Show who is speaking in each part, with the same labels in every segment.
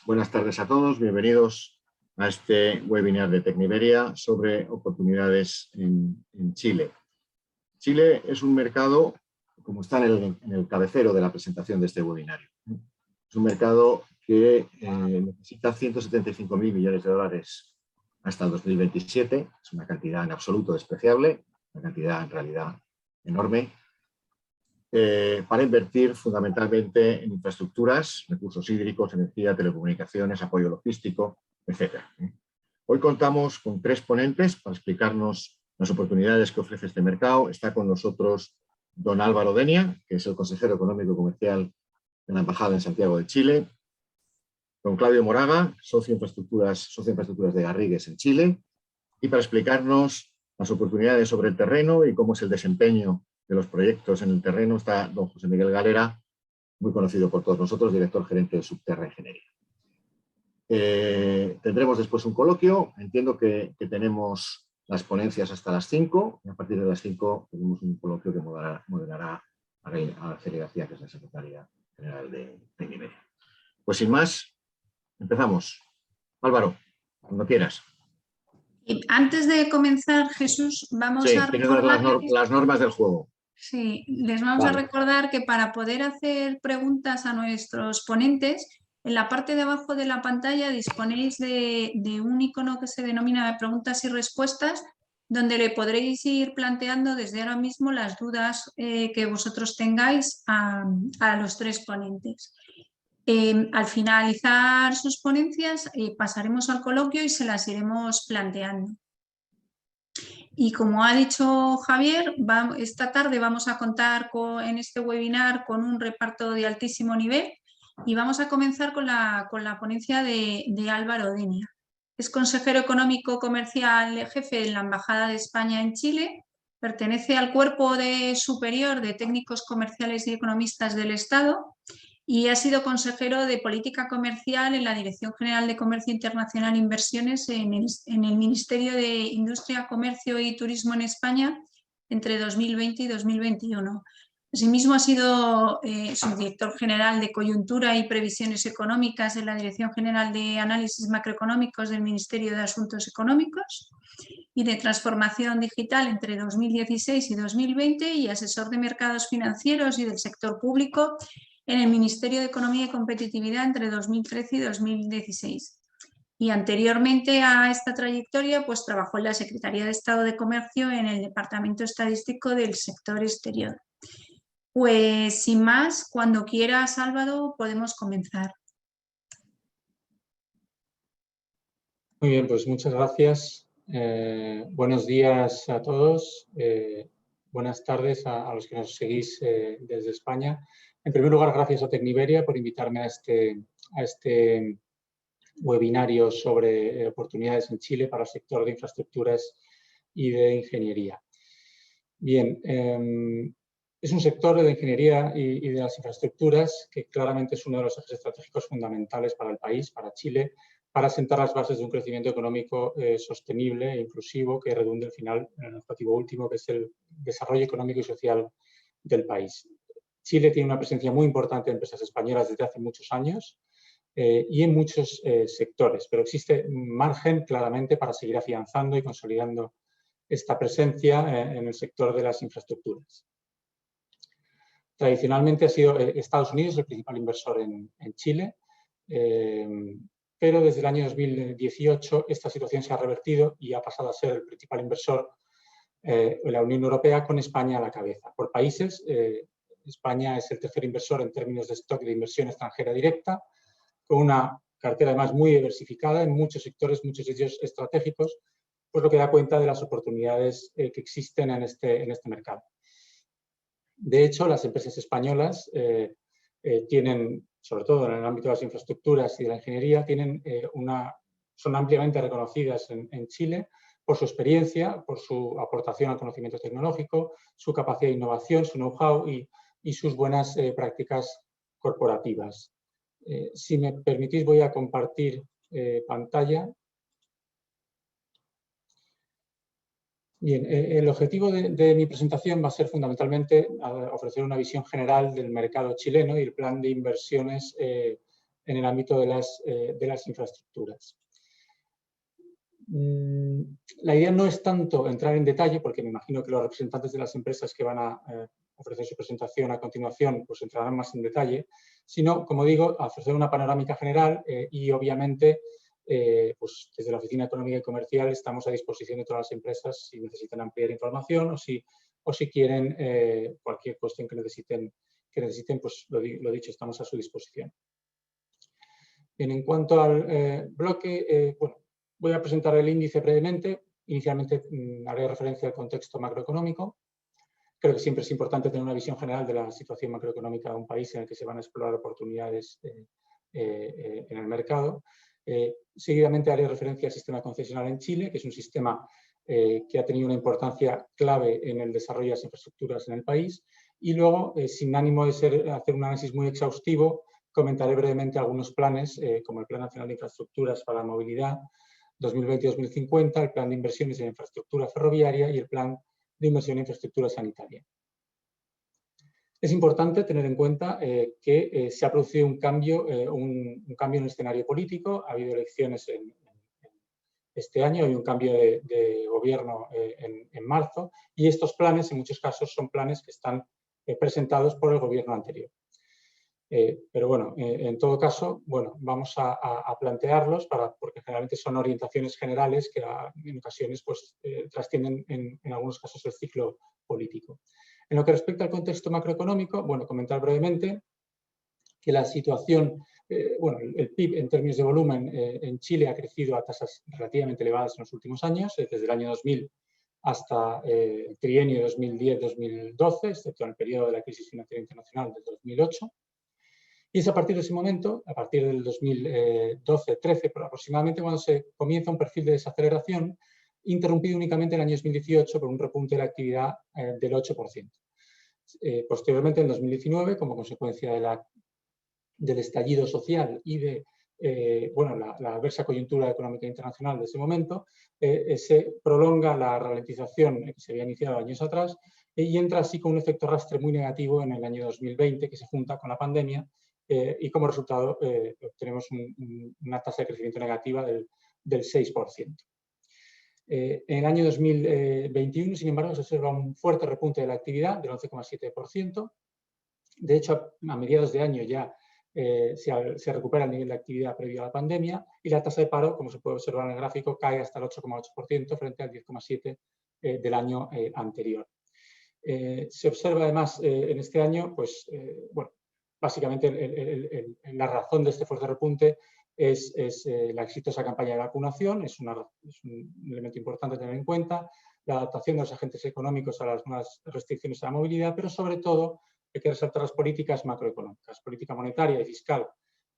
Speaker 1: Buenas tardes a todos, bienvenidos a este webinar de Tecniberia sobre oportunidades en Chile. Chile es un mercado, como está en el cabecero de la presentación de este webinario, es un mercado que necesita 175.000 millones de dólares hasta el 2027, es una cantidad en absoluto despreciable, una cantidad en realidad enorme, para invertir fundamentalmente en infraestructuras, recursos hídricos, energía, telecomunicaciones, apoyo logístico, etc. Hoy contamos con 3 ponentes para explicarnos las oportunidades que ofrece este mercado. Está con nosotros don Álvaro Denia, que es el consejero económico y comercial de la Embajada en Santiago de Chile, don Claudio Moraga, socio de infraestructuras de Garrigues en Chile, y para explicarnos las oportunidades sobre el terreno y cómo es el desempeño de los proyectos en el terreno está don José Miguel Galera, muy conocido por todos nosotros, director gerente de Subterra Ingeniería. Tendremos después un coloquio, entiendo que tenemos las ponencias hasta las 5, y a partir de las 5 tenemos un coloquio que moderará Araceli García, que es la secretaria general de Tecniberia. Pues sin más, empezamos. Álvaro, cuando quieras.
Speaker 2: Antes de comenzar, Jesús, vamos a recordar
Speaker 1: las normas del juego.
Speaker 2: Sí, les vamos a recordar que para poder hacer preguntas a nuestros ponentes, en la parte de abajo de la pantalla disponéis de un icono que se denomina preguntas y respuestas, donde le podréis ir planteando desde ahora mismo las dudas que vosotros tengáis a los 3 ponentes. Al finalizar sus ponencias pasaremos al coloquio y se las iremos planteando. Y como ha dicho Javier, esta tarde vamos a contar en este webinar con un reparto de altísimo nivel y vamos a comenzar con la ponencia de Álvaro Denia. Es consejero económico comercial jefe en la Embajada de España en Chile, pertenece al cuerpo superior de técnicos comerciales y economistas del Estado y ha sido consejero de Política Comercial en la Dirección General de Comercio Internacional e Inversiones en el Ministerio de Industria, Comercio y Turismo en España entre 2020 y 2021. Asimismo, ha sido subdirector general de Coyuntura y Previsiones Económicas en la Dirección General de Análisis Macroeconómicos del Ministerio de Asuntos Económicos y de Transformación Digital entre 2016 y 2020 y asesor de mercados financieros y del sector público en el Ministerio de Economía y Competitividad entre 2013 y 2016. Y anteriormente a esta trayectoria, pues trabajó en la Secretaría de Estado de Comercio en el Departamento Estadístico del Sector Exterior. Pues sin más, cuando quieras, Álvaro, podemos comenzar.
Speaker 3: Muy bien, pues muchas gracias. Buenos días a todos. Buenas tardes a los que nos seguís desde España. En primer lugar, gracias a Tecniberia por invitarme a este webinario sobre oportunidades en Chile para el sector de infraestructuras y de ingeniería. Bien, es un sector de ingeniería y de las infraestructuras que claramente es uno de los ejes estratégicos fundamentales para el país, para Chile, para sentar las bases de un crecimiento económico sostenible e inclusivo que redunde al final en el objetivo último, que es el desarrollo económico y social del país. Chile tiene una presencia muy importante de empresas españolas desde hace muchos años y en muchos sectores, pero existe margen claramente para seguir afianzando y consolidando esta presencia en el sector de las infraestructuras. Tradicionalmente ha sido Estados Unidos el principal inversor en Chile, pero desde el año 2018 esta situación se ha revertido y ha pasado a ser el principal inversor la Unión Europea, con España a la cabeza. Por países, España es el tercer inversor en términos de stock de inversión extranjera directa, con una cartera además muy diversificada en muchos sectores, muchos de ellos estratégicos, pues lo que da cuenta de las oportunidades que existen en este mercado. De hecho, las empresas españolas tienen, sobre todo en el ámbito de las infraestructuras y de la ingeniería, son ampliamente reconocidas en Chile por su experiencia, por su aportación al conocimiento tecnológico, su capacidad de innovación, su know-how y sus buenas prácticas corporativas. Si me permitís, voy a compartir pantalla. Bien, el objetivo de mi presentación va a ser fundamentalmente ofrecer una visión general del mercado chileno y el plan de inversiones en el ámbito de las infraestructuras. La idea no es tanto entrar en detalle, porque me imagino que los representantes de las empresas que van a ofrecer su presentación a continuación pues entrarán más en detalle, sino, como digo, ofrecer una panorámica general y obviamente pues desde la Oficina Económica y Comercial estamos a disposición de todas las empresas si necesitan ampliar información o si quieren cualquier cuestión que necesiten, pues lo dicho, estamos a su disposición. Bien, en cuanto al bloque, bueno, voy a presentar el índice brevemente. Inicialmente haré referencia al contexto macroeconómico. Creo que siempre es importante tener una visión general de la situación macroeconómica de un país en el que se van a explorar oportunidades en el mercado. Seguidamente haré referencia al sistema concesional en Chile, que es un sistema que ha tenido una importancia clave en el desarrollo de las infraestructuras en el país. Y luego, sin ánimo de hacer un análisis muy exhaustivo, comentaré brevemente algunos planes, como el Plan Nacional de Infraestructuras para la Movilidad 2020-2050, el Plan de Inversiones en Infraestructura Ferroviaria y el Plan de Inversión en Infraestructura Sanitaria. Es importante tener en cuenta que se ha producido un cambio en el escenario político. Ha habido elecciones este año, hay un cambio de gobierno en marzo y estos planes, en muchos casos, son planes que están presentados por el gobierno anterior. Pero bueno, en todo caso, bueno, vamos a plantearlos porque generalmente son orientaciones generales que en ocasiones pues, trascienden en algunos casos el ciclo político. En lo que respecta al contexto macroeconómico, bueno, comentar brevemente que la situación, bueno, el PIB en términos de volumen en Chile ha crecido a tasas relativamente elevadas en los últimos años, desde el año 2000 hasta el trienio 2010-2012, excepto en el periodo de la crisis financiera internacional del 2008. Y es a partir de ese momento, a partir del 2012-13 aproximadamente, cuando se comienza un perfil de desaceleración, interrumpido únicamente en el año 2018 por un repunte de la actividad del 8%. Posteriormente, en 2019, como consecuencia del estallido social y de bueno, la adversa coyuntura económica internacional de ese momento, se prolonga la ralentización que se había iniciado años atrás y entra así con un efecto arrastre muy negativo en el año 2020, que se junta con la pandemia y como resultado obtenemos una tasa de crecimiento negativa del 6%. En el año 2021, sin embargo, se observa un fuerte repunte de la actividad del 11,7%. De hecho, a mediados de año ya se recupera el nivel de actividad previo a la pandemia y la tasa de paro, como se puede observar en el gráfico, cae hasta el 8,8% frente al 10,7% del año anterior. Se observa además en este año, pues, bueno, básicamente la razón de este fuerte repunte es la exitosa campaña de vacunación, es un elemento importante a tener en cuenta, la adaptación de los agentes económicos a las nuevas restricciones a la movilidad, pero sobre todo hay que resaltar las políticas macroeconómicas, política monetaria y fiscal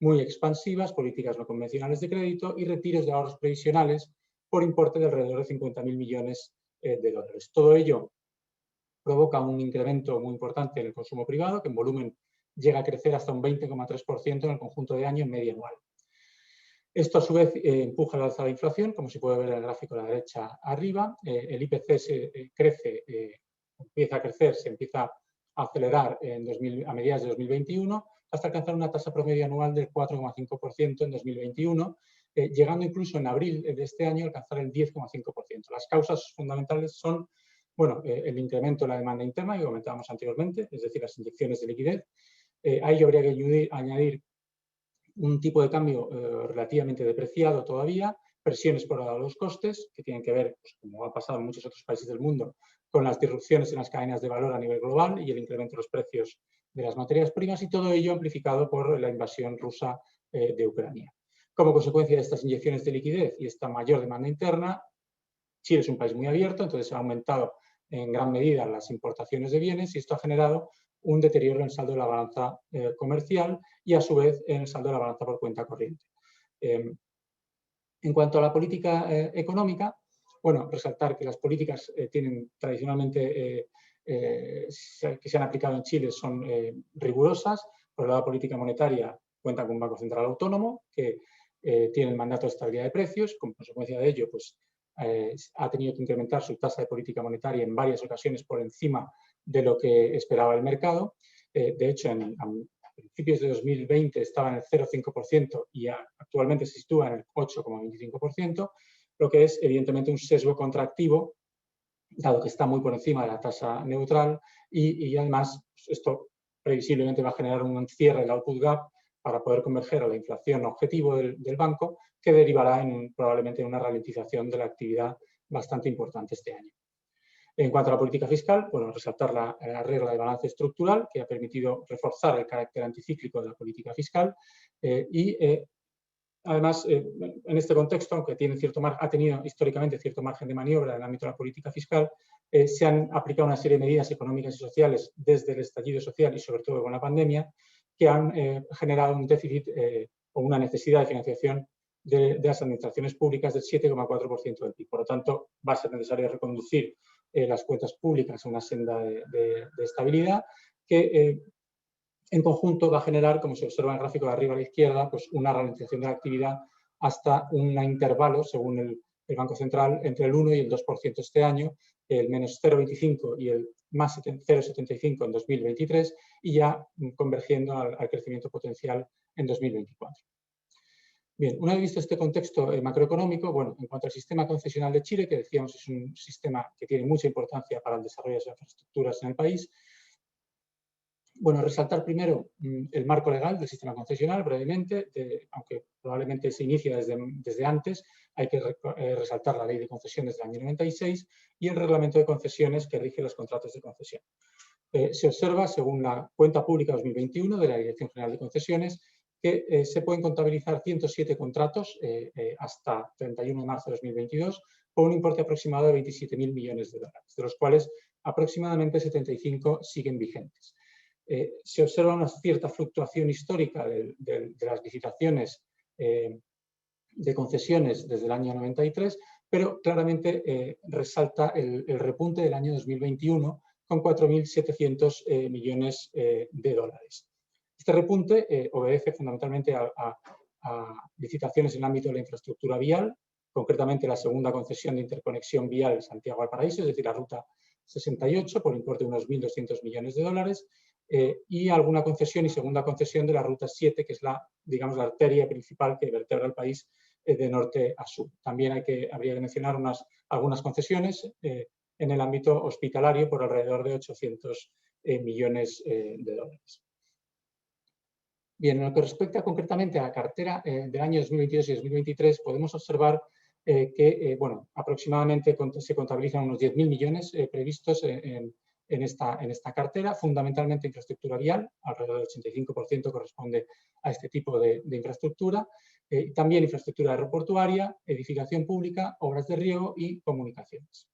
Speaker 3: muy expansivas, políticas no convencionales de crédito y retiros de ahorros previsionales por importe de alrededor de 50.000 millones de dólares. Todo ello provoca un incremento muy importante en el consumo privado, que en volumen llega a crecer hasta un 20,3% en el conjunto de año en media anual. Esto, a su vez, empuja la alza de inflación, como se puede ver en el gráfico a la derecha arriba. El IPC crece, empieza a crecer, se empieza a acelerar a mediados de 2021, hasta alcanzar una tasa promedio anual del 4,5% en 2021, llegando incluso en abril de este año a alcanzar el 10,5%. Las causas fundamentales son, bueno, el incremento de la demanda interna, que comentábamos anteriormente, es decir, las inyecciones de liquidez. A ello habría que añadir un tipo de cambio relativamente depreciado todavía, presiones por los costes, que tienen que ver, pues, como ha pasado en muchos otros países del mundo, con las disrupciones en las cadenas de valor a nivel global y el incremento de los precios de las materias primas, y todo ello amplificado por la invasión rusa de Ucrania. Como consecuencia de estas inyecciones de liquidez y esta mayor demanda interna, Chile es un país muy abierto, entonces ha aumentado en gran medida las importaciones de bienes y esto ha generado un deterioro en el saldo de la balanza comercial y, a su vez, en el saldo de la balanza por cuenta corriente. En cuanto a la política económica, bueno, resaltar que las políticas tienen tradicionalmente que se han aplicado en Chile son rigurosas. Por el lado de política monetaria, cuenta con un Banco Central autónomo que tiene el mandato de estabilidad de precios. Como consecuencia de ello, pues, ha tenido que incrementar su tasa de política monetaria en varias ocasiones por encima de lo que esperaba el mercado. De hecho, a principios de 2020 estaba en el 0,5% y actualmente se sitúa en el 8,25%, lo que es evidentemente un sesgo contractivo, dado que está muy por encima de la tasa neutral y además esto previsiblemente va a generar un cierre del output gap para poder converger a la inflación objetivo del banco, que derivará probablemente en una ralentización de la actividad bastante importante este año. En cuanto a la política fiscal, bueno, resaltar la regla de balance estructural, que ha permitido reforzar el carácter anticíclico de la política fiscal además, en este contexto, aunque ha tenido históricamente cierto margen de maniobra en el ámbito de la política fiscal, se han aplicado una serie de medidas económicas y sociales desde el estallido social y sobre todo con la pandemia, que han generado un déficit o una necesidad de financiación de las administraciones públicas del 7,4% del PIB. Por lo tanto, va a ser necesario reconducir las cuentas públicas a una senda de estabilidad que en conjunto va a generar, como se observa en el gráfico de arriba a la izquierda, pues una ralentización de la actividad hasta un intervalo, según el Banco Central, entre el 1 y el 2% este año, el menos 0,25 y el más 0,75 en 2023 y ya convergiendo al crecimiento potencial en 2024. Bien, una vez visto este contexto macroeconómico, bueno, en cuanto al sistema concesional de Chile, que decíamos es un sistema que tiene mucha importancia para el desarrollo de las infraestructuras en el país, bueno, resaltar primero el marco legal del sistema concesional, brevemente, aunque probablemente se inicia desde antes, hay que resaltar la Ley de Concesiones del año 96 y el Reglamento de Concesiones que rige los contratos de concesión. Se observa, según la Cuenta Pública 2021 de la Dirección General de Concesiones, que se pueden contabilizar 107 contratos hasta 31 de marzo de 2022 con un importe aproximado de 27.000 millones de dólares, de los cuales aproximadamente 75 siguen vigentes. Se observa una cierta fluctuación histórica de las licitaciones de concesiones desde el año 93, pero claramente resalta el repunte del año 2021 con 4.700 millones de dólares. Este repunte obedece fundamentalmente a licitaciones en el ámbito de la infraestructura vial, concretamente la segunda concesión de interconexión vial Santiago-Valparaíso, es decir, la ruta 68 por importe de unos 1.200 millones de dólares, y alguna concesión y segunda concesión de la ruta 7, que es digamos, la arteria principal que vertebra el país de norte a sur. También habría que mencionar algunas concesiones en el ámbito hospitalario por alrededor de 800 millones de dólares. Bien, en lo que respecta concretamente a la cartera del año 2022 y 2023, podemos observar que bueno, aproximadamente se contabilizan unos 10.000 millones previstos en esta cartera, fundamentalmente infraestructura vial, alrededor del 85% corresponde a este tipo de infraestructura, también infraestructura aeroportuaria, edificación pública, obras de riego y comunicaciones.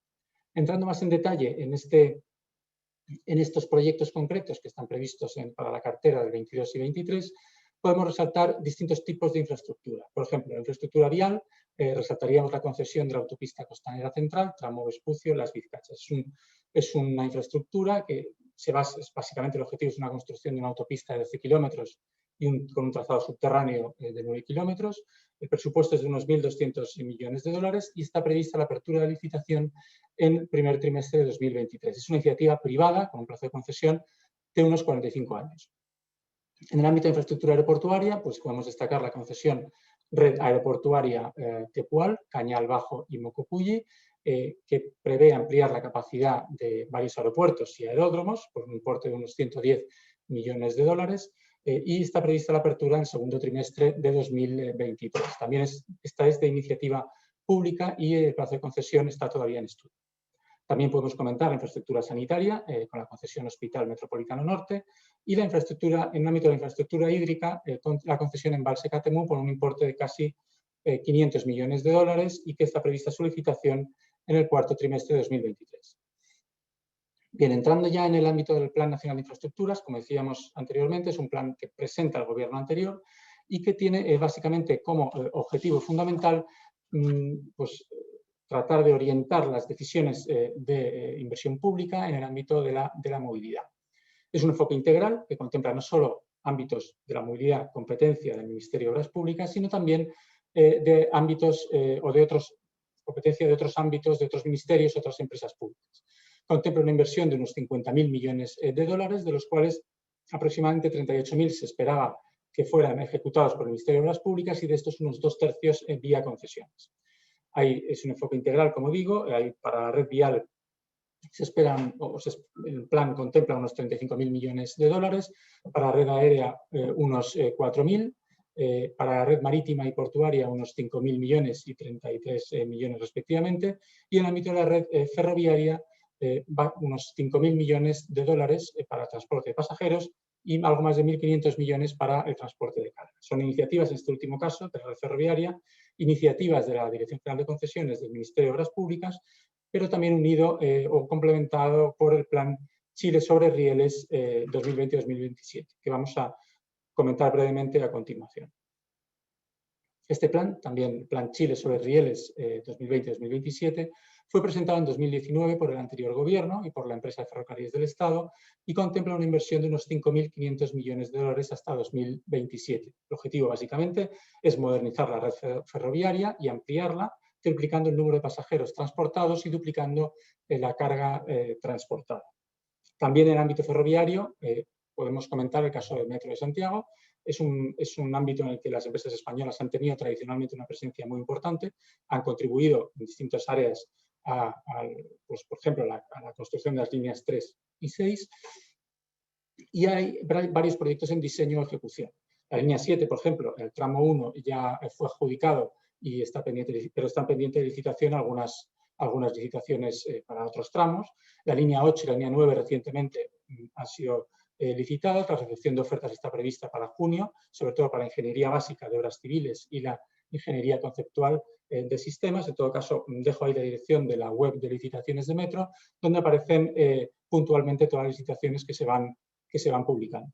Speaker 3: Entrando más en detalle en estos proyectos concretos que están previstos para la cartera del 22 y 23, podemos resaltar distintos tipos de infraestructura. Por ejemplo, la infraestructura vial, resaltaríamos la concesión de la autopista costanera central, tramo Vespucio-Las Vizcachas. Es una infraestructura que básicamente el objetivo es una construcción de una autopista de 12 kilómetros con un trazado subterráneo de 9 kilómetros. El presupuesto es de unos 1.200 millones de dólares y está prevista la apertura de licitación en el primer trimestre de 2023. Es una iniciativa privada con un plazo de concesión de unos 45 años. En el ámbito de infraestructura aeroportuaria, pues podemos destacar la concesión Red Aeroportuaria Tepual, Cañal Bajo y Mocopulli, que prevé ampliar la capacidad de varios aeropuertos y aeródromos por un importe de unos 110 millones de dólares y está prevista la apertura en el segundo trimestre de 2023. También esta es de iniciativa pública y el plazo de concesión está todavía en estudio. También podemos comentar la infraestructura sanitaria con la concesión Hospital Metropolitano Norte y la infraestructura, en el ámbito de la infraestructura hídrica, con la concesión Embalse Catemú por un importe de casi 500 millones de dólares y que está prevista su licitación en el cuarto trimestre de 2023. Bien, entrando ya en el ámbito del Plan Nacional de Infraestructuras, como decíamos anteriormente, es un plan que presenta el gobierno anterior y que tiene básicamente como objetivo fundamental pues, tratar de orientar las decisiones de inversión pública en el ámbito de la movilidad. Es un enfoque integral que contempla no solo ámbitos de la movilidad, competencia del Ministerio de Obras Públicas, sino también de ámbitos o de competencia de otros ámbitos, de otros ministerios, otras empresas públicas. Contempla una inversión de unos 50.000 millones de dólares, de los cuales aproximadamente 38.000 se esperaba que fueran ejecutados por el Ministerio de Obras Públicas y de estos unos 2/3 vía concesiones. Es un enfoque integral, como digo, para la red vial se esperan, el plan contempla unos 35.000 millones de dólares, para la red aérea unos 4.000, para la red marítima y portuaria unos 5.000 millones y 33 millones respectivamente, y en el ámbito de la red ferroviaria unos 5.000 millones de dólares para transporte de pasajeros y algo más de 1.500 millones para el transporte de carga. Son iniciativas, en este último caso, de la red ferroviaria, iniciativas de la Dirección General de Concesiones del Ministerio de Obras Públicas, pero también unido o complementado por el Plan Chile sobre Rieles 2020-2027, que vamos a comentar brevemente a continuación. Este plan, también Plan Chile sobre Rieles 2020-2027, fue presentado en 2019 por el anterior gobierno y por la empresa de ferrocarriles del Estado y contempla una inversión de unos 5.500 millones de dólares hasta 2027. El objetivo, básicamente, es modernizar la red ferroviaria y ampliarla, triplicando el número de pasajeros transportados y duplicando la carga transportada. También en el ámbito ferroviario podemos comentar el caso del Metro de Santiago. Es un ámbito en el que las empresas españolas han tenido tradicionalmente una presencia muy importante, han contribuido en distintas áreas pues, por ejemplo, a la construcción de las líneas 3 y 6, y hay varios proyectos en diseño o ejecución. La línea 7, por ejemplo, el tramo 1 ya fue adjudicado y está pendiente, pero están pendientes de licitación algunas licitaciones para otros tramos. La línea 8 y la línea 9 recientemente han sido licitadas. La recepción de ofertas está prevista para junio, sobre todo para la ingeniería básica de obras civiles y la ingeniería conceptual de sistemas. En todo caso, dejo ahí la dirección de la web de licitaciones de Metro, donde aparecen puntualmente todas las licitaciones que se van publicando.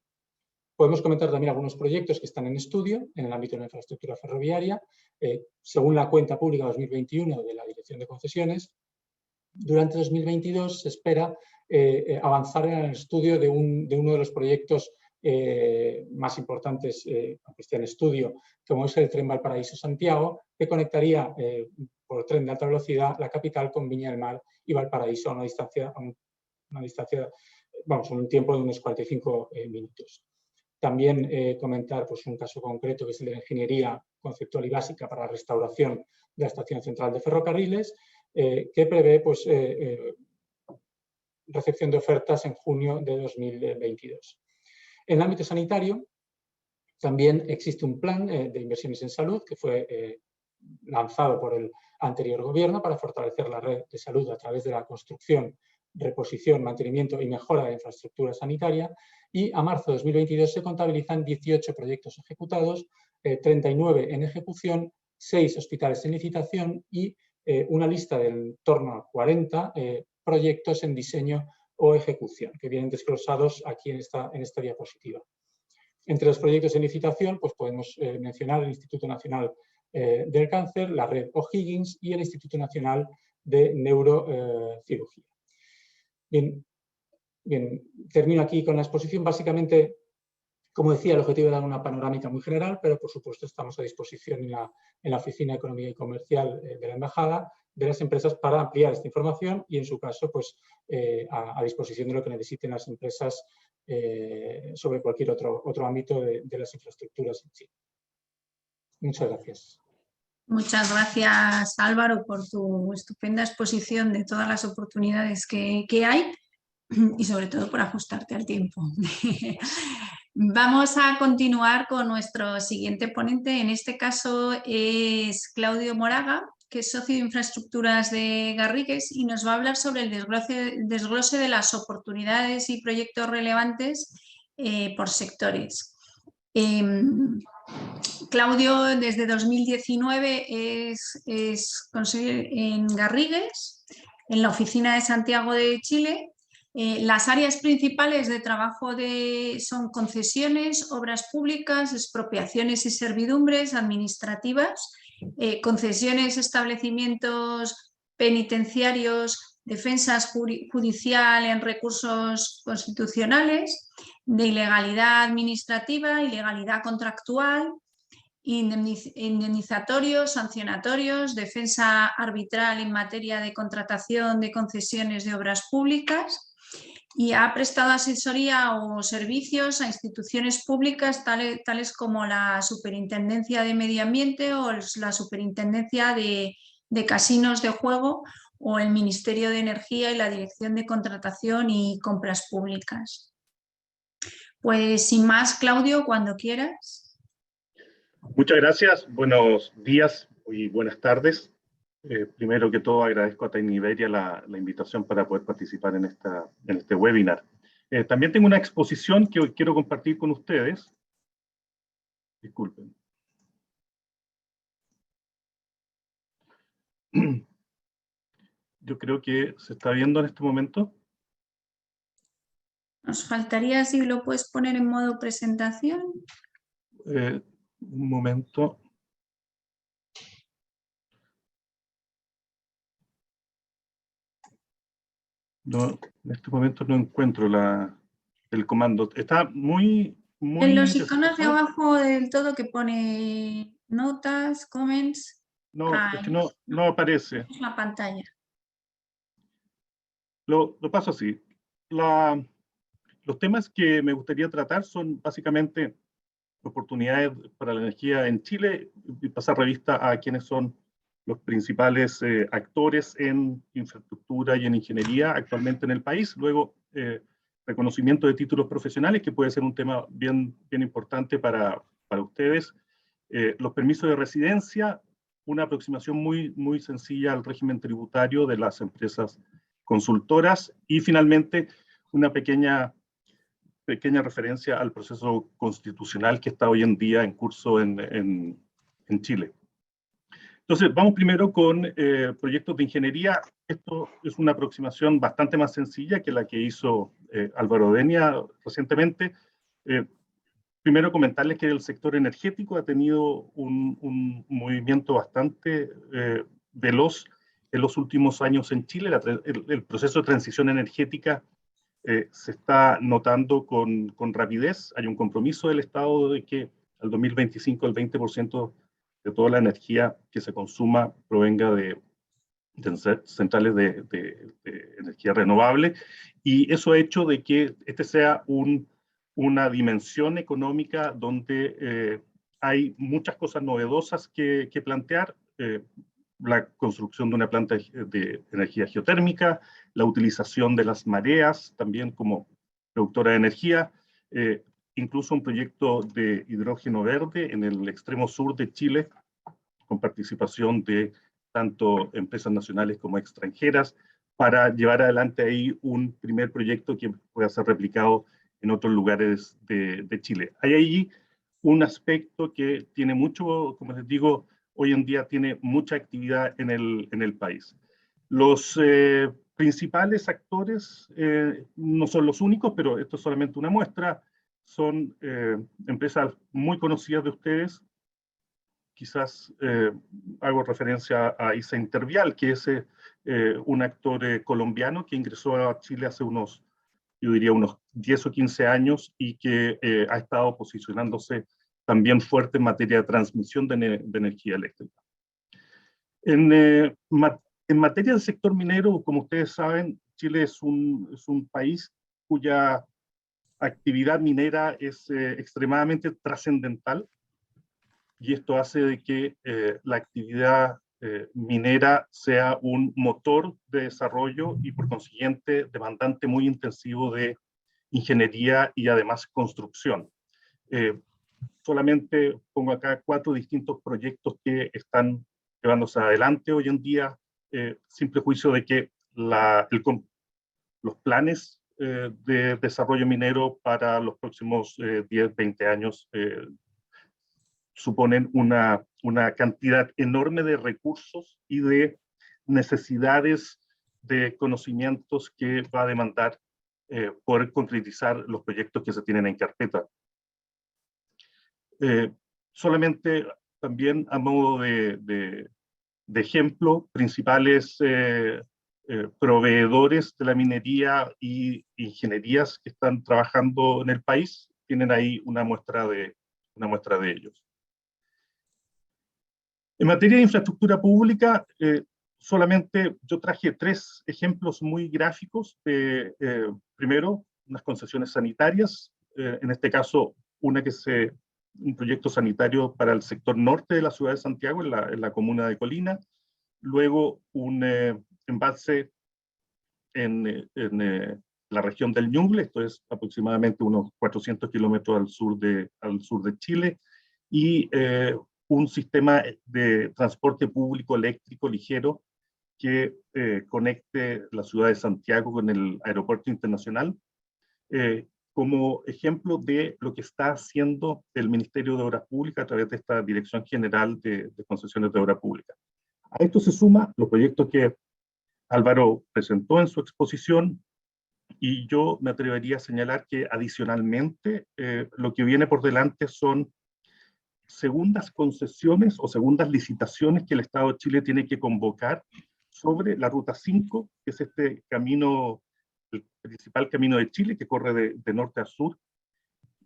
Speaker 3: Podemos comentar también algunos proyectos que están en estudio en el ámbito de la infraestructura ferroviaria. Según la cuenta pública 2021 de la Dirección de Concesiones, durante 2022 se espera avanzar en el estudio de uno de los proyectos más importantes, aunque esté en estudio, como es el tren Valparaíso-Santiago, que conectaría por tren de alta velocidad la capital con Viña del Mar y Valparaíso a un tiempo de unos 45 minutos. También comentar pues, un caso concreto que es el de la ingeniería conceptual y básica para la restauración de la Estación Central de Ferrocarriles, que prevé pues, recepción de ofertas en junio de 2022. En el ámbito sanitario también existe un plan de inversiones en salud que fue lanzado por el anterior gobierno para fortalecer la red de salud a través de la construcción, reposición, mantenimiento y mejora de la infraestructura sanitaria, y a marzo de 2022 se contabilizan 18 proyectos ejecutados, 39 en ejecución, 6 hospitales en licitación y una lista de en torno a 40 proyectos en diseño o ejecución, que vienen desglosados aquí en esta diapositiva. Entre los proyectos en licitación pues podemos mencionar el Instituto Nacional del Cáncer, la red O'Higgins y el Instituto Nacional de Neurocirugía. Bien, termino aquí con la exposición. Básicamente, como decía, el objetivo era dar una panorámica muy general, pero por supuesto estamos a disposición en la Oficina de Economía y Comercial de la Embajada de las empresas para ampliar esta información y, en su caso, pues a disposición de lo que necesiten las empresas sobre cualquier otro ámbito de las infraestructuras en sí. Muchas gracias.
Speaker 2: Muchas gracias, Álvaro, por tu estupenda exposición de todas las oportunidades que hay y sobre todo por ajustarte al tiempo. Vamos a continuar con nuestro siguiente ponente. En este caso es Claudio Moraga, que es socio de infraestructuras de Garrigues y nos va a hablar sobre el desglose de las oportunidades y proyectos relevantes por sectores. Claudio desde 2019 es consejero en Garrigues, en la oficina de Santiago de Chile. Las áreas principales de trabajo son concesiones, obras públicas, expropiaciones y servidumbres administrativas, concesiones, establecimientos penitenciarios, defensa judicial en recursos constitucionales, de ilegalidad administrativa, ilegalidad contractual, indemnizatorios, sancionatorios, defensa arbitral en materia de contratación de concesiones de obras públicas y ha prestado asesoría o servicios a instituciones públicas tales como la Superintendencia de Medio Ambiente o la Superintendencia de Casinos de Juego o el Ministerio de Energía y la Dirección de Contratación y Compras Públicas. Pues sin más, Claudio, cuando quieras.
Speaker 4: Muchas gracias, buenos días y buenas tardes. Primero que todo agradezco a Tecniberia la invitación para poder participar en este webinar. También tengo una exposición que hoy quiero compartir con ustedes. Disculpen. Yo creo que se está viendo en este momento.
Speaker 2: Nos faltaría si lo puedes poner en modo presentación.
Speaker 4: Un momento. No, en este momento no encuentro el comando. Está muy
Speaker 2: En los iconos de abajo del todo que pone notas, comments.
Speaker 4: No, es que no aparece.
Speaker 2: Es la pantalla.
Speaker 4: Lo paso así. Los temas que me gustaría tratar son básicamente oportunidades para la energía en Chile y pasar revista a quiénes son los principales actores en infraestructura y en ingeniería actualmente en el país. Luego, reconocimiento de títulos profesionales, que puede ser un tema bien importante para ustedes. Los permisos de residencia, una aproximación muy sencilla al régimen tributario de las empresas consultoras. Y finalmente, una pequeña referencia al proceso constitucional que está hoy en día en curso en Chile. Entonces, vamos primero con proyectos de ingeniería. Esto es una aproximación bastante más sencilla que la que hizo Álvaro Denia recientemente. Primero comentarles que el sector energético ha tenido un movimiento bastante veloz en los últimos años en Chile. El proceso de transición energética se está notando con rapidez. Hay un compromiso del Estado de que al 2025 el 20% de toda la energía que se consuma provenga de centrales de energía renovable, y eso ha hecho de que este sea una dimensión económica donde hay muchas cosas novedosas que plantear. La construcción de una planta de energía geotérmica, la utilización de las mareas también como productora de energía, incluso un proyecto de hidrógeno verde en el extremo sur de Chile, con participación de tanto empresas nacionales como extranjeras, para llevar adelante ahí un primer proyecto que pueda ser replicado en otros lugares de Chile. Hay ahí un aspecto que tiene mucho, como les digo, hoy en día tiene mucha actividad en el país. Los principales actores no son los únicos, pero esto es solamente una muestra. Son empresas muy conocidas de ustedes. Quizás hago referencia a ISA Intervial, que es un actor colombiano que ingresó a Chile hace yo diría unos 10 o 15 años, y que ha estado posicionándose también fuerte en materia de transmisión de energía eléctrica. En materia del sector minero, como ustedes saben, Chile es un país cuya actividad minera es extremadamente trascendental, y esto hace de que la actividad minera sea un motor de desarrollo y por consiguiente demandante muy intensivo de ingeniería y además construcción. Solamente pongo acá 4 distintos proyectos que están llevándose adelante hoy en día, sin prejuicio de que los planes de desarrollo minero para los próximos 10, 20 años suponen una cantidad enorme de recursos y de necesidades de conocimientos que va a demandar poder concretizar los proyectos que se tienen en carpeta. Solamente también a modo de ejemplo, principales proveedores de la minería y ingenierías que están trabajando en el país, tienen ahí una muestra de ellos. En materia de infraestructura pública, solamente yo traje 3 ejemplos muy gráficos de, primero, unas concesiones sanitarias, en este caso, un proyecto sanitario para el sector norte de la ciudad de Santiago, en la comuna de Colina, luego un embalse en la región del Ñuble, esto es aproximadamente unos 400 kilómetros al sur de Chile, y un sistema de transporte público eléctrico ligero que conecte la ciudad de Santiago con el aeropuerto internacional, como ejemplo de lo que está haciendo el Ministerio de Obras Públicas a través de esta Dirección General de Concesiones de Obras Públicas. A esto se suma los proyectos que Álvaro presentó en su exposición, y yo me atrevería a señalar que adicionalmente lo que viene por delante son segundas concesiones o segundas licitaciones que el Estado de Chile tiene que convocar sobre la Ruta 5, que es este camino, el principal camino de Chile, que corre de norte a sur.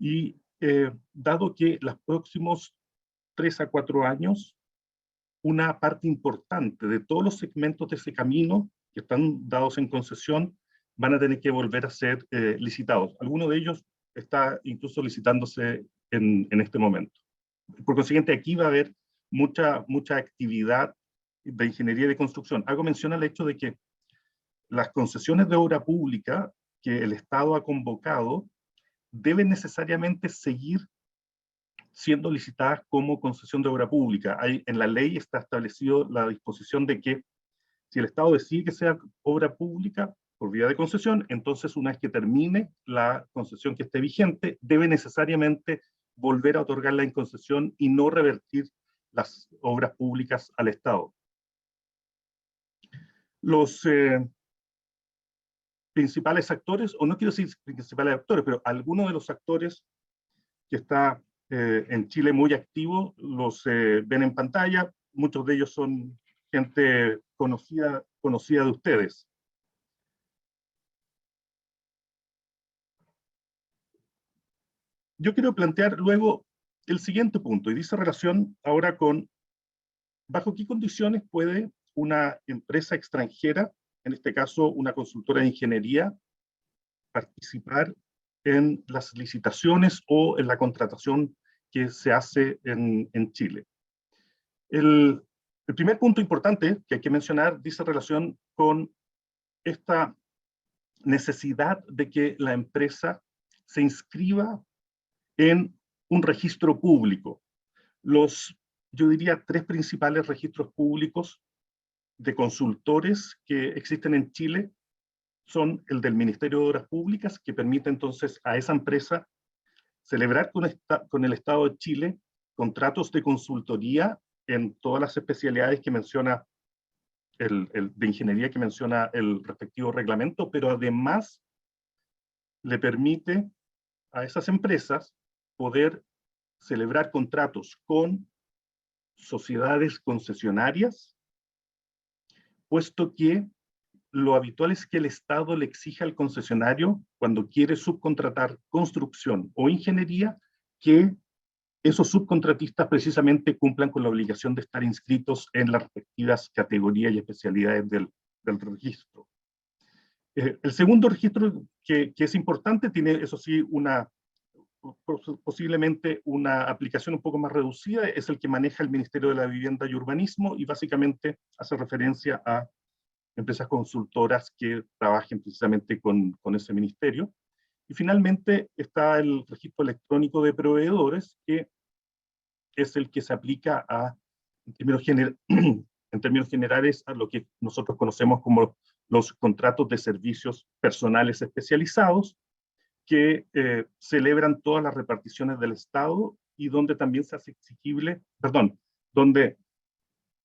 Speaker 4: Y dado que los próximos 3 a 4 años, una parte importante de todos los segmentos de ese camino que están dados en concesión van a tener que volver a ser licitados. Alguno de ellos está incluso licitándose en este momento. Por consiguiente, aquí va a haber mucha actividad de ingeniería de construcción. Hago mención al hecho de que las concesiones de obra pública que el Estado ha convocado deben necesariamente seguir siendo licitadas como concesión de obra pública. En la ley está establecido la disposición de que si el Estado decide que sea obra pública por vía de concesión, entonces una vez que termine la concesión que esté vigente, debe necesariamente volver a otorgarla en concesión y no revertir las obras públicas al Estado. Los principales actores, o no quiero decir principales actores, pero algunos de los actores que está en Chile muy activos, los ven en pantalla. Muchos de ellos son gente conocida de ustedes. Yo quiero plantear luego el siguiente punto, y dice relación ahora con bajo qué condiciones puede una empresa extranjera, en este caso una consultora de ingeniería, participar en las licitaciones o en la contratación que se hace en Chile. El primer punto importante que hay que mencionar dice relación con esta necesidad de que la empresa se inscriba en un registro público. Yo diría, 3 principales registros públicos de consultores que existen en Chile son el del Ministerio de Obras Públicas, que permite entonces a esa empresa celebrar con el Estado de Chile contratos de consultoría en todas las especialidades que menciona de ingeniería que menciona el respectivo reglamento, pero además le permite a esas empresas poder celebrar contratos con sociedades concesionarias, puesto que lo habitual es que el Estado le exija al concesionario, cuando quiere subcontratar construcción o ingeniería, que esos subcontratistas precisamente cumplan con la obligación de estar inscritos en las respectivas categorías y especialidades del registro. El segundo registro que es importante tiene, eso sí, posiblemente una aplicación un poco más reducida, es el que maneja el Ministerio de la Vivienda y Urbanismo, y básicamente hace referencia a empresas consultoras que trabajen precisamente con ese ministerio. Y finalmente está el registro electrónico de proveedores, que es el que se aplica en términos generales a lo que nosotros conocemos como los contratos de servicios personales especializados, que celebran todas las reparticiones del Estado y donde también se hace exigible, donde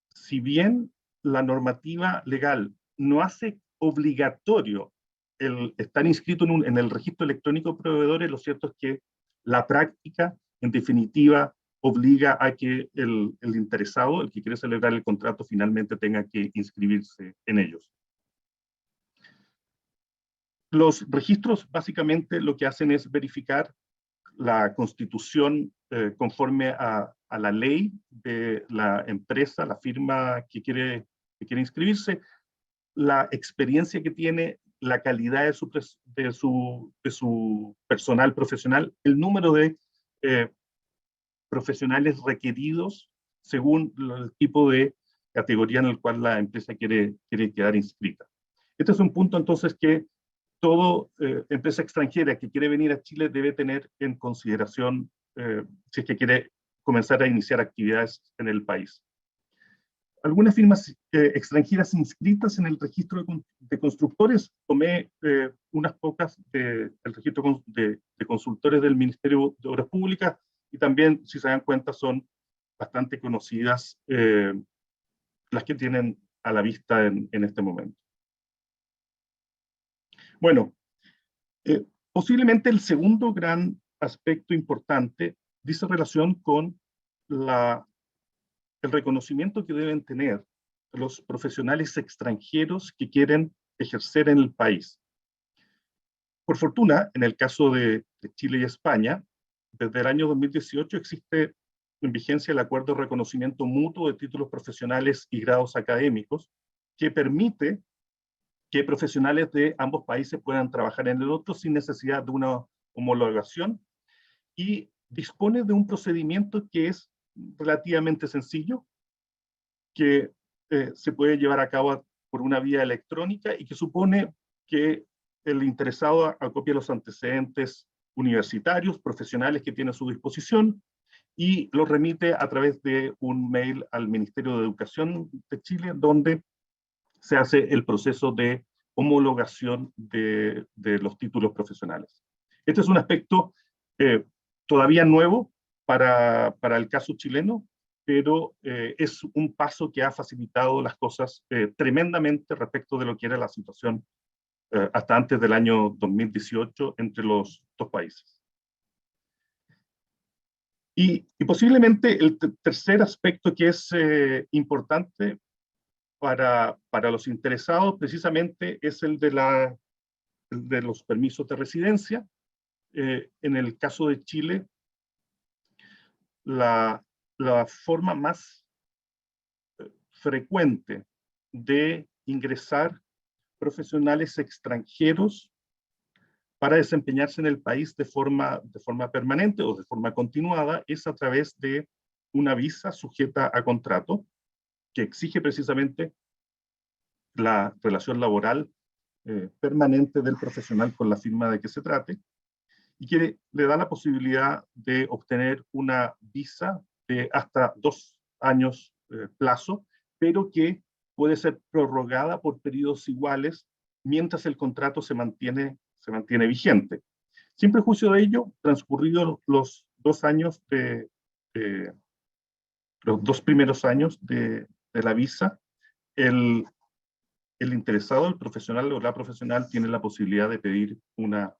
Speaker 4: si bien la normativa legal no hace obligatorio el estar inscrito en el registro electrónico de proveedores, lo cierto es que la práctica, en definitiva, obliga a que el interesado, el que quiere celebrar el contrato, finalmente tenga que inscribirse en ellos. Los registros básicamente lo que hacen es verificar la constitución conforme a la ley de la empresa, la firma que quiere quiere inscribirse, la experiencia que tiene, la calidad de su personal profesional, el número de profesionales requeridos según el tipo de categoría en el cual la empresa quiere quedar inscrita. Este es un punto entonces que toda empresa extranjera que quiere venir a Chile debe tener en consideración si es que quiere comenzar a iniciar actividades en el país. Algunas firmas extranjeras inscritas en el registro de constructores, tomé unas pocas del registro de consultores del Ministerio de Obras Públicas, y también, si se dan cuenta, son bastante conocidas las que tienen a la vista en este momento. Bueno, posiblemente el segundo gran aspecto importante dice relación con el reconocimiento que deben tener los profesionales extranjeros que quieren ejercer en el país. Por fortuna, en el caso de Chile y España, desde el año 2018 existe en vigencia el Acuerdo de Reconocimiento Mutuo de Títulos Profesionales y Grados Académicos, que permite que profesionales de ambos países puedan trabajar en el otro sin necesidad de una homologación, y dispone de un procedimiento que es relativamente sencillo, que se puede llevar a cabo por una vía electrónica y que supone que el interesado acopia los antecedentes universitarios, profesionales que tiene a su disposición y los remite a través de un mail al Ministerio de Educación de Chile, donde se hace el proceso de homologación de los títulos profesionales. Este es un aspecto todavía nuevo para el caso chileno, pero es un paso que ha facilitado las cosas tremendamente respecto de lo que era la situación hasta antes del año 2018 entre los dos países. Y posiblemente el tercer aspecto que es importante para los interesados precisamente es el de los permisos de residencia. En el caso de Chile, la forma más frecuente de ingresar profesionales extranjeros para desempeñarse en el país de forma permanente o de forma continuada es a través de una visa sujeta a contrato que exige precisamente la relación laboral permanente del profesional con la firma de que se trate, y que le da la posibilidad de obtener una visa de hasta 2 años plazo, pero que puede ser prorrogada por periodos iguales mientras el contrato se mantiene vigente. Sin perjuicio de ello, transcurridos los 2 años los 2 primeros años de la visa, el interesado, el profesional o la profesional, tiene la posibilidad de pedir una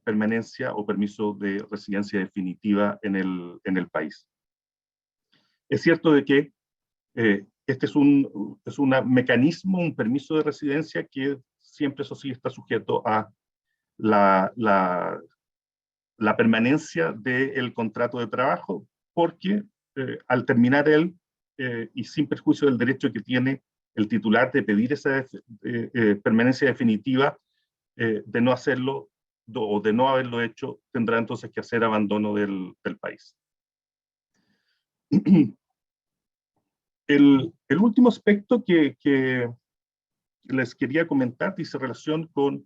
Speaker 4: permanencia o permiso de residencia definitiva en el país. Es cierto de que este es un mecanismo, un permiso de residencia que siempre, eso sí, está sujeto a la permanencia del contrato de trabajo, porque al terminar él, y sin perjuicio del derecho que tiene el titular de pedir esa permanencia definitiva, de no hacerlo o de no haberlo hecho, tendrá entonces que hacer abandono del país. El último aspecto que les quería comentar dice relación con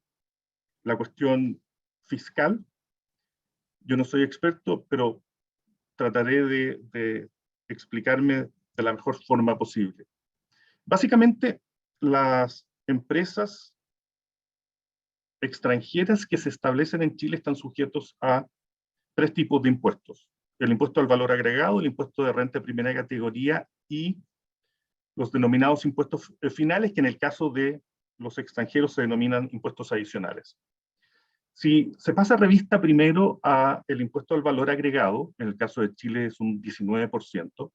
Speaker 4: la cuestión fiscal. Yo no soy experto, pero trataré de explicarme de la mejor forma posible. Básicamente, las empresas extranjeras que se establecen en Chile están sujetos a 3 tipos de impuestos: el impuesto al valor agregado, el impuesto de renta de primera categoría y los denominados impuestos finales, que en el caso de los extranjeros se denominan impuestos adicionales. Si se pasa revista primero a el impuesto al valor agregado, en el caso de Chile es un 19%,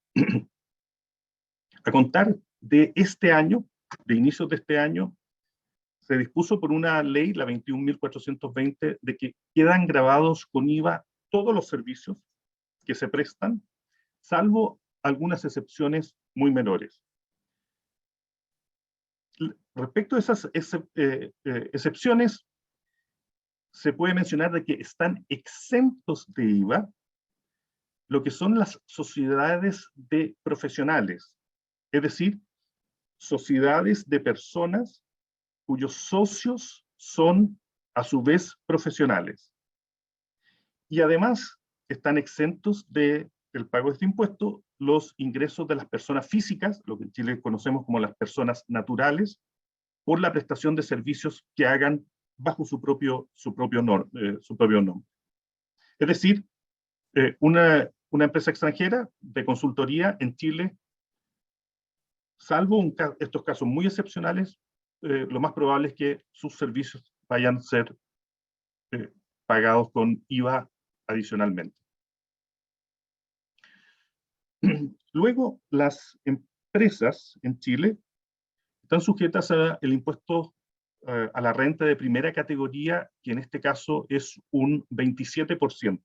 Speaker 4: a contar de este año, de inicios de este año, se dispuso por una ley, la 21.420, de que quedan grabados con IVA todos los servicios que se prestan, salvo algunas excepciones muy menores. Respecto a esas excepciones, se puede mencionar de que están exentos de IVA lo que son las sociedades de profesionales, es decir, sociedades de personas cuyos socios son a su vez profesionales. Y además están exentos del pago de este impuesto los ingresos de las personas físicas, lo que en Chile conocemos como las personas naturales, por la prestación de servicios que hagan bajo su propio nombre. Es decir, una empresa extranjera de consultoría en Chile, salvo estos casos muy excepcionales, lo más probable es que sus servicios vayan a ser pagados con IVA adicionalmente. Luego, las empresas en Chile están sujetas al impuesto a la renta de primera categoría, que en este caso es un 27%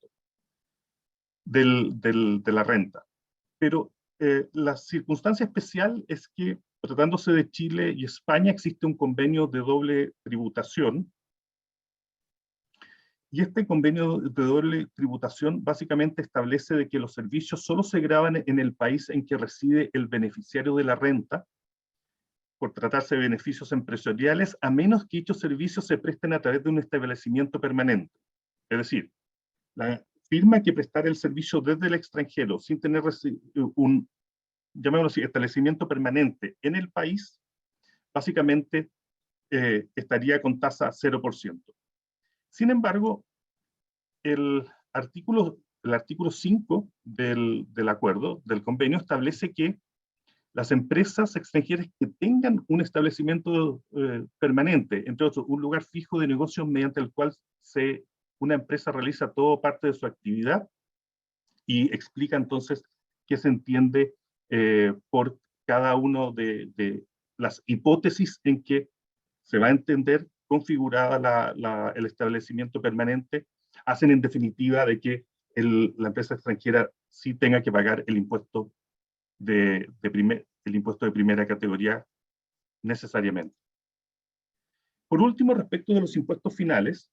Speaker 4: de la renta. Pero la circunstancia especial es que, tratándose de Chile y España, existe un convenio de doble tributación. Y este convenio de doble tributación básicamente establece de que los servicios solo se gravan en el país en que reside el beneficiario de la renta, por tratarse de beneficios empresariales, a menos que dichos servicios se presten a través de un establecimiento permanente. Es decir, la firma que prestara el servicio desde el extranjero sin tener un, llamémoslo así, establecimiento permanente en el país, básicamente estaría con tasa 0%. Sin embargo, el artículo 5 del acuerdo, del convenio, establece que las empresas extranjeras que tengan un establecimiento permanente, entre otros, un lugar fijo de negocios mediante el cual una empresa realiza todo parte de su actividad, y explica entonces qué se entiende por cada uno de las hipótesis en que se va a entender configurada el establecimiento permanente, hacen en definitiva de que la empresa extranjera sí tenga que pagar el impuesto de primera categoría necesariamente. Por último, respecto de los impuestos finales,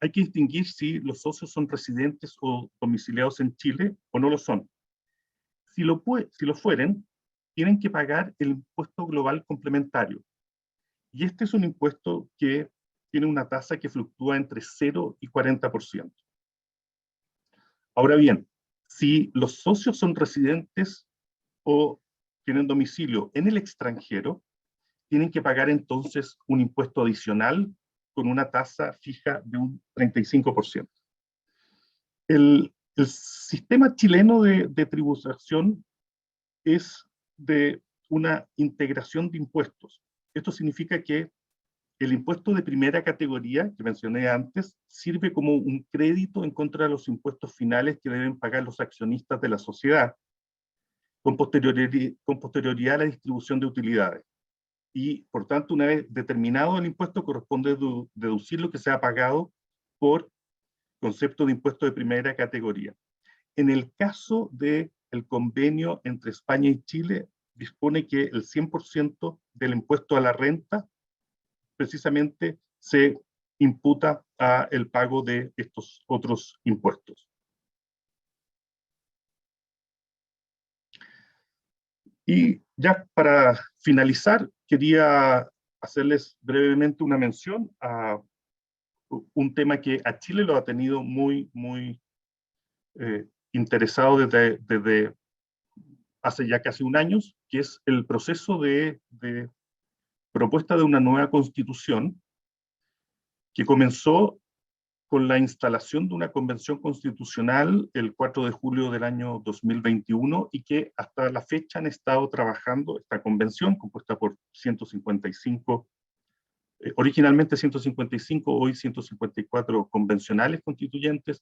Speaker 4: hay que distinguir si los socios son residentes o domiciliados en Chile o no lo son. Si lo fueren, tienen que pagar el impuesto global complementario. Y este es un impuesto que tiene una tasa que fluctúa entre 0 y 40%. Ahora bien, si los socios son residentes o tienen domicilio en el extranjero, tienen que pagar entonces un impuesto adicional con una tasa fija de un 35%. El sistema chileno de tributación es de una integración de impuestos. Esto significa que el impuesto de primera categoría, que mencioné antes, sirve como un crédito en contra de los impuestos finales que deben pagar los accionistas de la sociedad, con posterioridad a la distribución de utilidades. Y, por tanto, una vez determinado el impuesto, corresponde deducir lo que se ha pagado por concepto de impuesto de primera categoría. En el caso del convenio entre España y Chile, dispone que el 100% del impuesto a la renta precisamente se imputa a el pago de estos otros impuestos. Y ya para finalizar, quería hacerles brevemente una mención a un tema que a Chile lo ha tenido muy interesado desde hace ya casi un año, que es el proceso de propuesta de una nueva constitución que comenzó con la instalación de una convención constitucional el 4 de julio del año 2021 y que hasta la fecha han estado trabajando esta convención compuesta por 155, originalmente 155, hoy 154 convencionales constituyentes,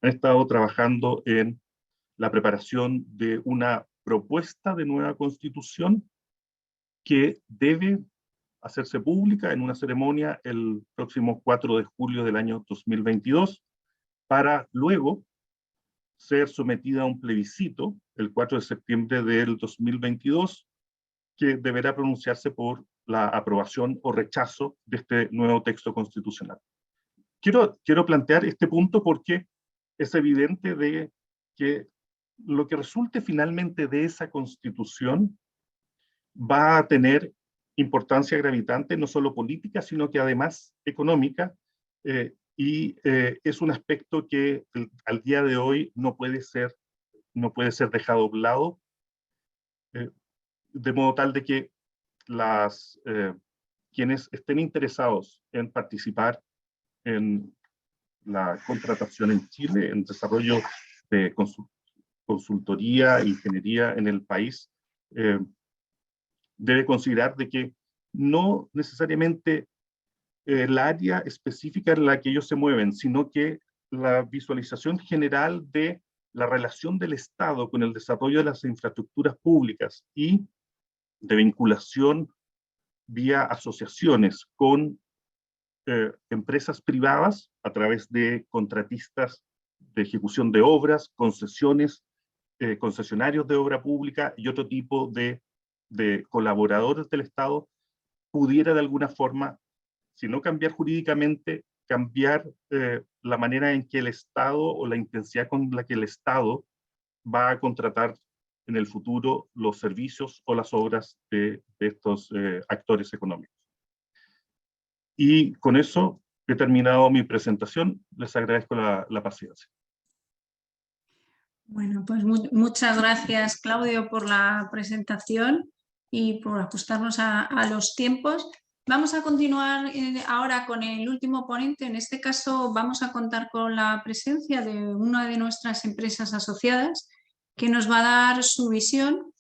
Speaker 4: han estado trabajando en la preparación de una propuesta de nueva constitución que debe hacerse pública en una ceremonia el próximo 4 de julio del año 2022, para luego ser sometida a un plebiscito el 4 de septiembre del 2022, que deberá pronunciarse por la aprobación o rechazo de este nuevo texto constitucional. Quiero plantear este punto porque es evidente de que lo que resulte finalmente de esa constitución va a tener importancia gravitante, no solo política, sino que además económica, es un aspecto que al día de hoy no puede ser dejado a un lado, de modo tal de que quienes estén interesados en participar en la contratación en Chile, en desarrollo de consultoría, ingeniería en el país, debe considerar de que no necesariamente el área específica en la que ellos se mueven, sino que la visualización general de la relación del Estado con el desarrollo de las infraestructuras públicas y de vinculación vía asociaciones con empresas privadas a través de contratistas de ejecución de obras, concesiones, concesionarios de obra pública y otro tipo de colaboradores del Estado, pudiera de alguna forma, si no cambiar jurídicamente, cambiar la manera en que el Estado o la intensidad con la que el Estado va a contratar en el futuro los servicios o las obras de estos actores económicos. Y con eso he terminado mi presentación. Les agradezco la paciencia.
Speaker 2: Bueno, pues muchas gracias, Claudio, por la presentación y por ajustarnos a los tiempos. Vamos a continuar ahora con el último ponente. En este caso vamos a contar con la presencia de una de nuestras empresas asociadas que nos va a dar su visión.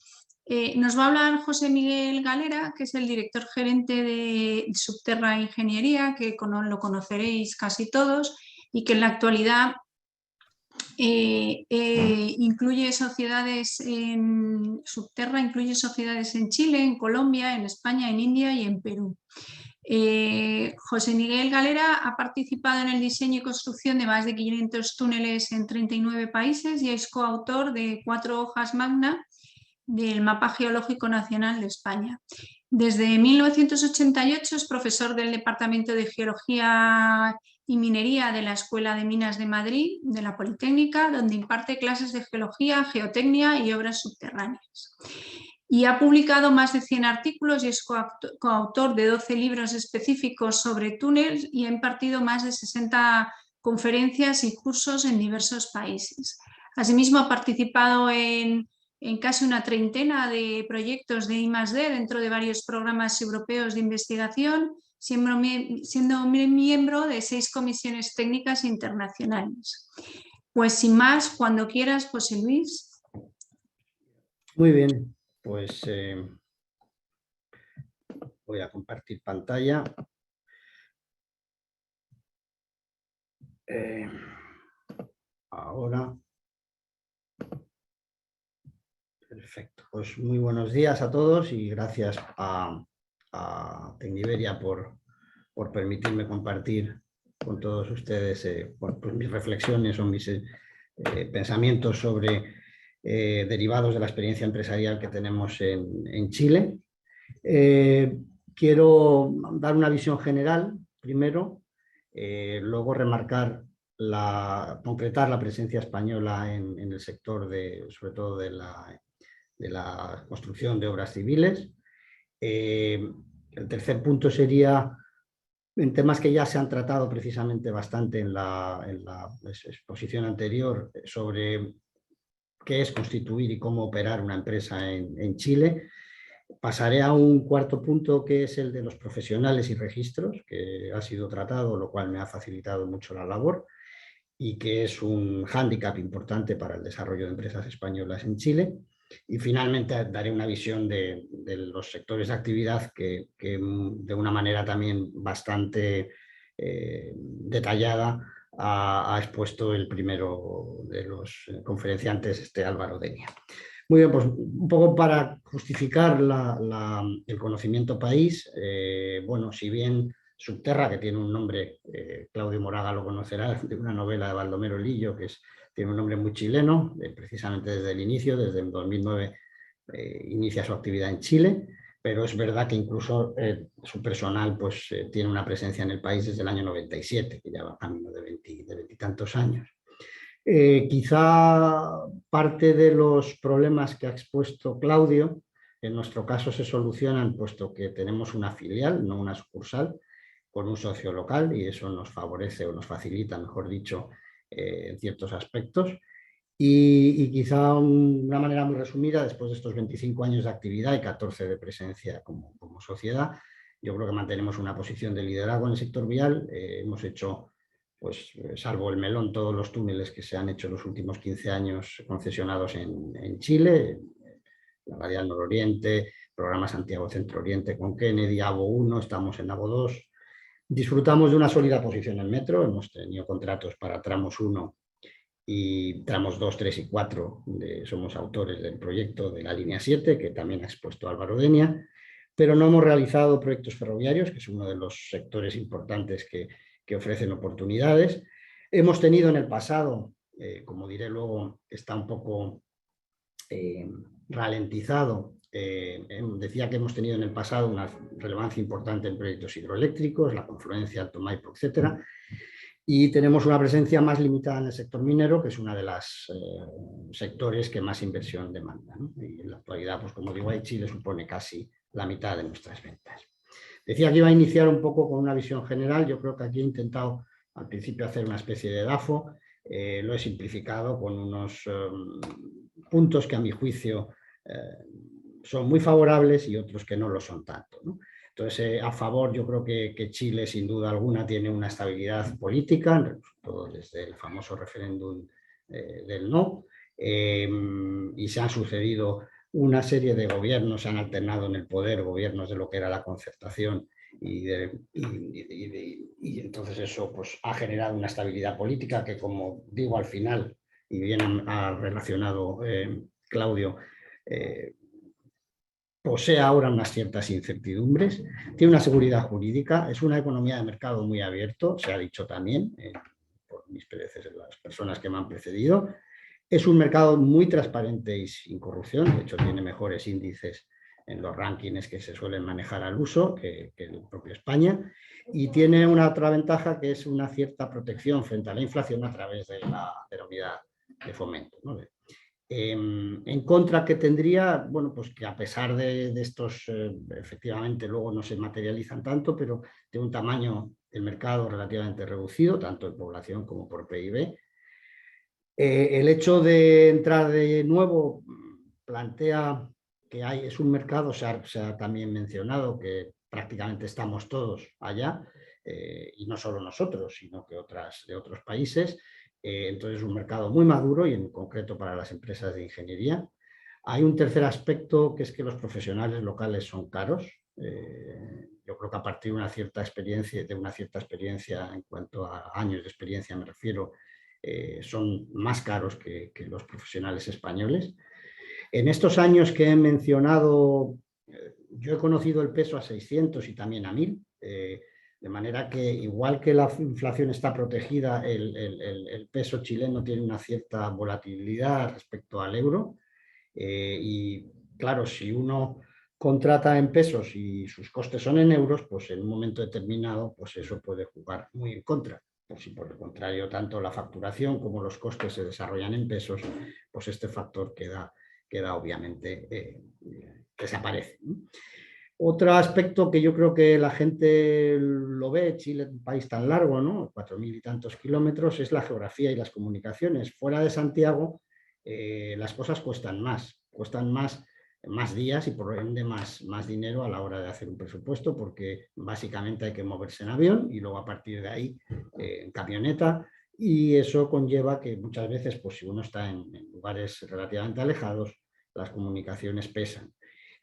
Speaker 2: Nos va a hablar José Miguel Galera, que es el director gerente de Subterra Ingeniería, que lo conoceréis casi todos y que en la actualidad incluye sociedades en Subterra, incluye sociedades en Chile, en Colombia, en España, en India y en Perú. José Miguel Galera ha participado en el diseño y construcción de más de 500 túneles en 39 países y es coautor de 4 hojas magna del Mapa Geológico Nacional de España. Desde 1988 es profesor del Departamento de Geología y Minería de la Escuela de Minas de Madrid, de la Politécnica, donde imparte clases de geología, geotecnia y obras subterráneas. Y ha publicado más de 100 artículos y es coautor de 12 libros específicos sobre túneles y ha impartido más de 60 conferencias y cursos en diversos países. Asimismo, ha participado en casi una treintena de proyectos de I+D dentro de varios programas europeos de investigación, siendo miembro de 6 comisiones técnicas internacionales. Pues sin más, cuando quieras, José Luis.
Speaker 5: Muy bien, pues voy a compartir pantalla. Ahora. Perfecto, pues muy buenos días a todos y gracias a Tecniberia por permitirme compartir con todos ustedes pues mis reflexiones o mis pensamientos sobre derivados de la experiencia empresarial que tenemos en Chile. Quiero dar una visión general primero, luego remarcar concretar la presencia española en el sector sobre todo de la construcción de obras civiles. El tercer punto sería en temas que ya se han tratado precisamente bastante en la exposición anterior sobre qué es constituir y cómo operar una empresa en Chile. Pasaré a un cuarto punto que es el de los profesionales y registros, que ha sido tratado, lo cual me ha facilitado mucho la labor y que es un hándicap importante para el desarrollo de empresas españolas en Chile. Y finalmente daré una visión de los sectores de actividad que de una manera también bastante detallada ha expuesto el primero de los conferenciantes, Álvaro Denia. Muy bien, pues un poco para justificar el conocimiento país, bueno, si bien Subterra, que tiene un nombre, Claudio Moraga lo conocerá, de una novela de Baldomero Lillo, que tiene un nombre muy chileno, precisamente desde el inicio, desde el 2009 inicia su actividad en Chile. pero es verdad que incluso su personal pues, tiene una presencia en el país desde el año 97, que ya va camino de 20 y tantos años. Quizá parte de los problemas que ha expuesto Claudio, en nuestro caso se solucionan puesto que tenemos una filial, no una sucursal, con un socio local, y eso nos favorece o nos facilita, mejor dicho, en ciertos aspectos. Y quizá una manera muy resumida, después de estos 25 años de actividad y 14 de presencia como sociedad, yo creo que mantenemos una posición de liderazgo en el sector vial. Hemos hecho, pues, salvo el melón, todos los túneles que se han hecho en los últimos 15 años concesionados en Chile, la Radial Nororiente, programa Santiago Centro Oriente con Kennedy, AVO 1, estamos en AVO 2. Disfrutamos de una sólida posición en metro, hemos tenido contratos para tramos 1 y tramos 2, 3 y 4, somos autores del proyecto de la línea 7, que también ha expuesto Álvaro Denia, pero no hemos realizado proyectos ferroviarios, que es uno de los sectores importantes que ofrecen oportunidades. Hemos tenido en el pasado, como diré luego, está un poco ralentizado. Decía que hemos tenido en el pasado una relevancia importante en proyectos hidroeléctricos, la confluencia Alto Maipo, etcétera. Y tenemos una presencia más limitada en el sector minero, que es uno de los sectores que más inversión demanda, ¿no? Y en la actualidad, pues como digo, Chile supone casi la mitad de nuestras ventas. Decía que iba a iniciar un poco con una visión general. Yo creo que aquí he intentado al principio hacer una especie de DAFO. Lo he simplificado con unos puntos que a mi juicio son muy favorables y otros que no lo son tanto, ¿no? Entonces, a favor, yo creo que Chile, sin duda alguna, tiene una estabilidad política, todo desde el famoso referéndum del no, y se han sucedido una serie de gobiernos, se han alternado en el poder, gobiernos de lo que era la concertación, y entonces eso pues, ha generado una estabilidad política que, como digo al final, y bien ha relacionado Claudio, posee ahora unas ciertas incertidumbres, tiene una seguridad jurídica, es una economía de mercado muy abierto, se ha dicho también por mis predecesores, las personas que me han precedido. Es un mercado muy transparente y sin corrupción, de hecho tiene mejores índices en los rankings que se suelen manejar al uso que el propio España, y tiene una otra ventaja, que es una cierta protección frente a la inflación a través de la unidad de fomento, ¿no? En contra que tendría, bueno, pues que a pesar de estos, efectivamente luego no se materializan tanto, pero de un tamaño del mercado relativamente reducido, tanto en población como por PIB. El hecho de entrar de nuevo plantea que es un mercado, se ha también mencionado que prácticamente estamos todos allá, y no solo nosotros, sino que de otros países. Entonces es un mercado muy maduro y en concreto para las empresas de ingeniería. Hay un tercer aspecto, que es que los profesionales locales son caros. Yo creo que a partir de una cierta experiencia, en cuanto a años de experiencia me refiero, son más caros que los profesionales españoles. En estos años que he mencionado, yo he conocido el peso a 600 y también a 1000. De manera que, igual que la inflación está protegida, el peso chileno tiene una cierta volatilidad respecto al euro. Y claro, si uno contrata en pesos y sus costes son en euros, pues en un momento determinado pues eso puede jugar muy en contra. Pues si por el contrario tanto la facturación como los costes se desarrollan en pesos, pues este factor queda obviamente, desaparece, ¿no? Otro aspecto que yo creo que la gente lo ve, Chile es un país tan largo, ¿no? 4.000 y tantos kilómetros, es la geografía y las comunicaciones. Fuera de Santiago las cosas cuestan más días y por ende más dinero a la hora de hacer un presupuesto, porque básicamente hay que moverse en avión y luego a partir de ahí en camioneta, y eso conlleva que muchas veces, pues si uno está en lugares relativamente alejados, las comunicaciones pesan.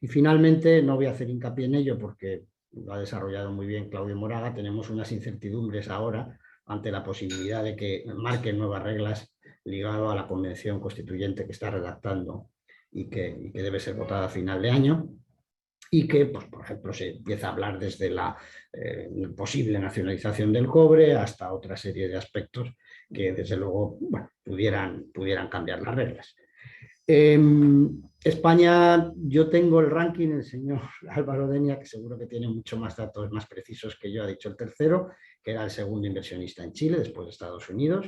Speaker 5: Y finalmente, no voy a hacer hincapié en ello porque lo ha desarrollado muy bien Claudio Moraga, tenemos unas incertidumbres ahora ante la posibilidad de que marquen nuevas reglas ligado a la convención constituyente que está redactando y que debe ser votada a final de año, y que, pues, por ejemplo, se empieza a hablar desde la posible nacionalización del cobre hasta otra serie de aspectos que, desde luego, bueno, pudieran cambiar las reglas. España, yo tengo el ranking, el señor Álvaro Denia, que seguro que tiene mucho más datos más precisos que yo, ha dicho el tercero, que era el segundo inversionista en Chile, después de Estados Unidos.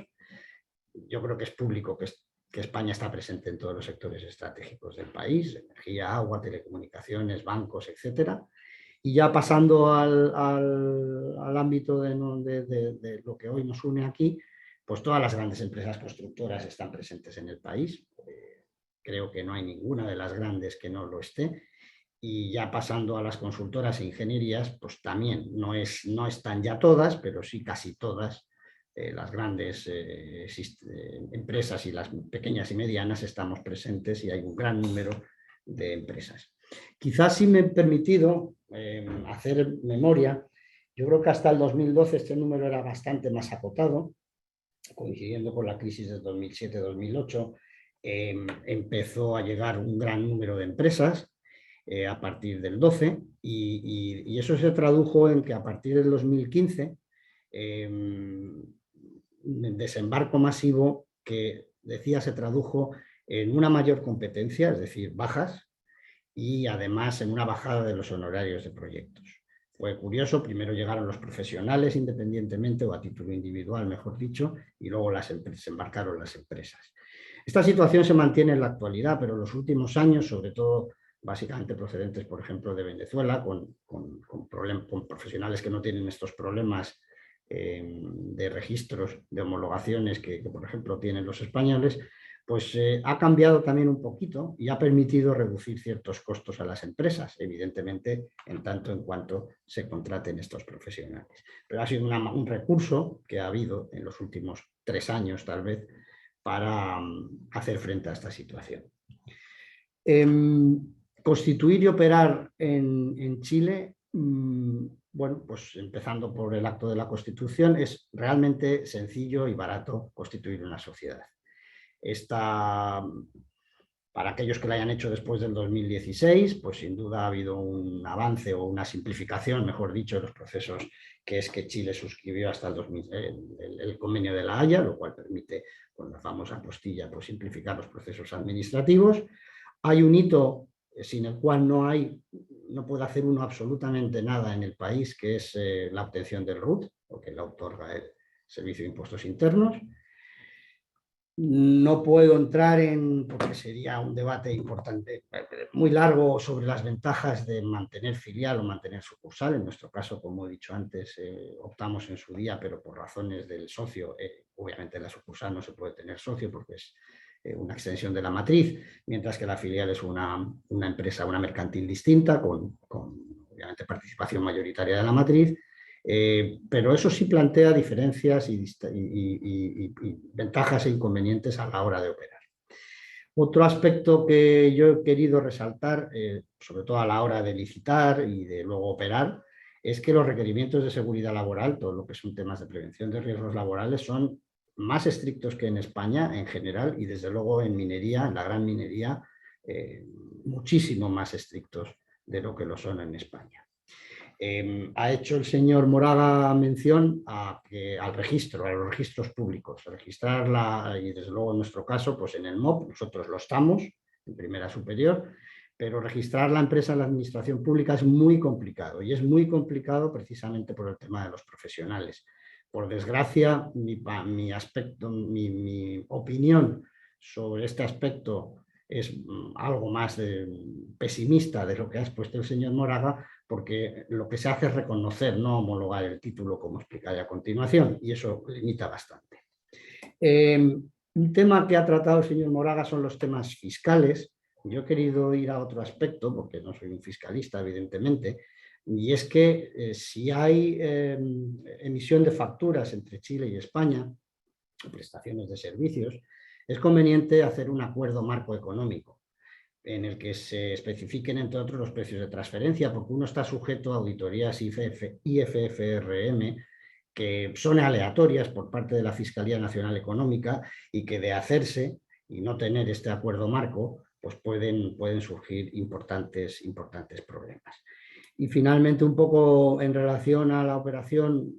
Speaker 5: Yo creo que es público que España está presente en todos los sectores estratégicos del país, energía, agua, telecomunicaciones, bancos, etcétera. Y ya pasando al ámbito de lo que hoy nos une aquí, pues todas las grandes empresas constructoras están presentes en el país. Creo que no hay ninguna de las grandes que no lo esté. Y ya pasando a las consultoras e ingenierías, pues también no están ya todas, pero sí casi todas las grandes empresas y las pequeñas y medianas estamos presentes y hay un gran número de empresas. Quizás si me he permitido hacer memoria, yo creo que hasta el 2012 este número era bastante más acotado, coincidiendo con la crisis de 2007-2008, empezó a llegar un gran número de empresas a partir del 12 y eso se tradujo en que a partir del 2015 desembarco masivo que decía se tradujo en una mayor competencia, es decir, bajas, y además en una bajada de los honorarios de proyectos. Fue curioso, primero llegaron los profesionales independientemente o a título individual, mejor dicho, y luego desembarcaron las empresas. Esta situación se mantiene en la actualidad, pero en los últimos años, sobre todo básicamente procedentes, por ejemplo, de Venezuela, con profesionales que no tienen estos problemas de registros, de homologaciones que, por ejemplo, tienen los españoles, pues ha cambiado también un poquito y ha permitido reducir ciertos costos a las empresas, evidentemente, en tanto en cuanto se contraten estos profesionales. Pero ha sido un recurso que ha habido en los últimos 3 años, tal vez, para hacer frente a esta situación. Constituir y operar en Chile, bueno, pues empezando por el acto de la Constitución, es realmente sencillo y barato constituir una sociedad. Para aquellos que la hayan hecho después del 2016, pues sin duda ha habido un avance o una simplificación, mejor dicho, de los procesos, que es que Chile suscribió hasta el convenio de La Haya, lo cual permite, con la famosa postilla, pues simplificar los procesos administrativos. Hay un hito sin el cual no puede hacer uno absolutamente nada en el país, que es la obtención del RUT, porque la otorga el Servicio de Impuestos Internos. No puedo entrar porque sería un debate importante, muy largo, sobre las ventajas de mantener filial o mantener sucursal. En nuestro caso, como he dicho antes, optamos en su día, pero por razones del socio. Obviamente la sucursal no se puede tener socio porque es una extensión de la matriz, mientras que la filial es una empresa, una mercantil distinta, con obviamente participación mayoritaria de la matriz. Pero eso sí plantea diferencias y ventajas e inconvenientes a la hora de operar. Otro aspecto que yo he querido resaltar, sobre todo a la hora de licitar y de luego operar, es que los requerimientos de seguridad laboral, todo lo que son temas de prevención de riesgos laborales, son más estrictos que en España en general y desde luego en minería, en la gran minería, muchísimo más estrictos de lo que lo son en España. Ha hecho el señor Moraga mención al registro, a los registros públicos, registrarla, y desde luego en nuestro caso, pues en el MOP, nosotros lo estamos, en primera superior, pero registrar la empresa en la administración pública es muy complicado, y es muy complicado precisamente por el tema de los profesionales. Por desgracia, mi opinión sobre este aspecto es algo más pesimista de lo que ha expuesto el señor Moraga, porque lo que se hace es reconocer, no homologar el título, como explicaré a continuación, y eso limita bastante. Un tema que ha tratado el señor Moraga son los temas fiscales. Yo he querido ir a otro aspecto, porque no soy un fiscalista, evidentemente, y es que si hay emisión de facturas entre Chile y España, prestaciones de servicios, es conveniente hacer un acuerdo marco económico en el que se especifiquen, entre otros, los precios de transferencia, porque uno está sujeto a auditorías IFFRM que son aleatorias por parte de la Fiscalía Nacional Económica y que, de hacerse y no tener este acuerdo marco, pues pueden surgir importantes problemas. Y finalmente, un poco en relación a la operación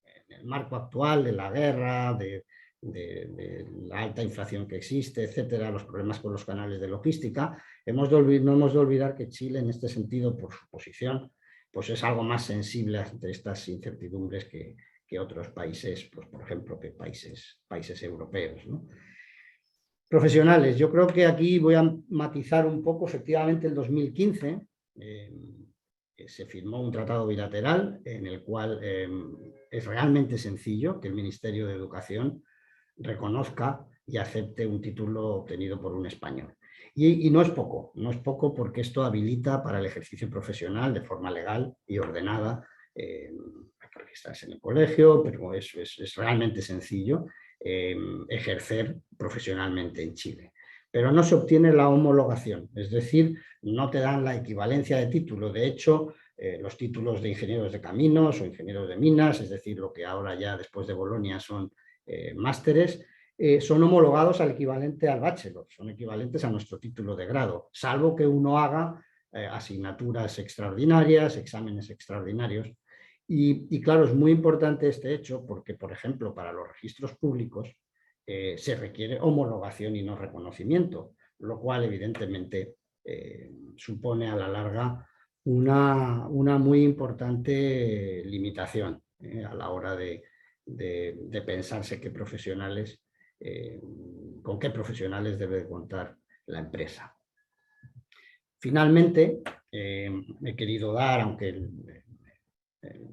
Speaker 5: en el marco actual de la guerra, de de la alta inflación que existe, etcétera, los problemas con los canales de logística, no hemos de olvidar que Chile, en este sentido, por su posición, pues es algo más sensible ante estas incertidumbres que otros países, pues por ejemplo, que países europeos, ¿no? Profesionales, yo creo que aquí voy a matizar un poco. Efectivamente, el 2015 se firmó un tratado bilateral en el cual es realmente sencillo que el Ministerio de Educación reconozca y acepte un título obtenido por un español. Y no es poco porque esto habilita para el ejercicio profesional de forma legal y ordenada. Hay que registrarse en el colegio, pero es realmente sencillo ejercer profesionalmente en Chile. Pero no se obtiene la homologación, es decir, no te dan la equivalencia de título. De hecho, los títulos de ingenieros de caminos o ingenieros de minas, es decir, lo que ahora ya después de Bolonia son másteres, son homologados al equivalente al bachelor, son equivalentes a nuestro título de grado, salvo que uno haga asignaturas extraordinarias, exámenes extraordinarios. Y claro, es muy importante este hecho porque, por ejemplo, para los registros públicos se requiere homologación y no reconocimiento, lo cual evidentemente supone a la larga una muy importante limitación a la hora de pensarse qué profesionales, con qué profesionales debe contar la empresa. Finalmente, he querido dar, aunque el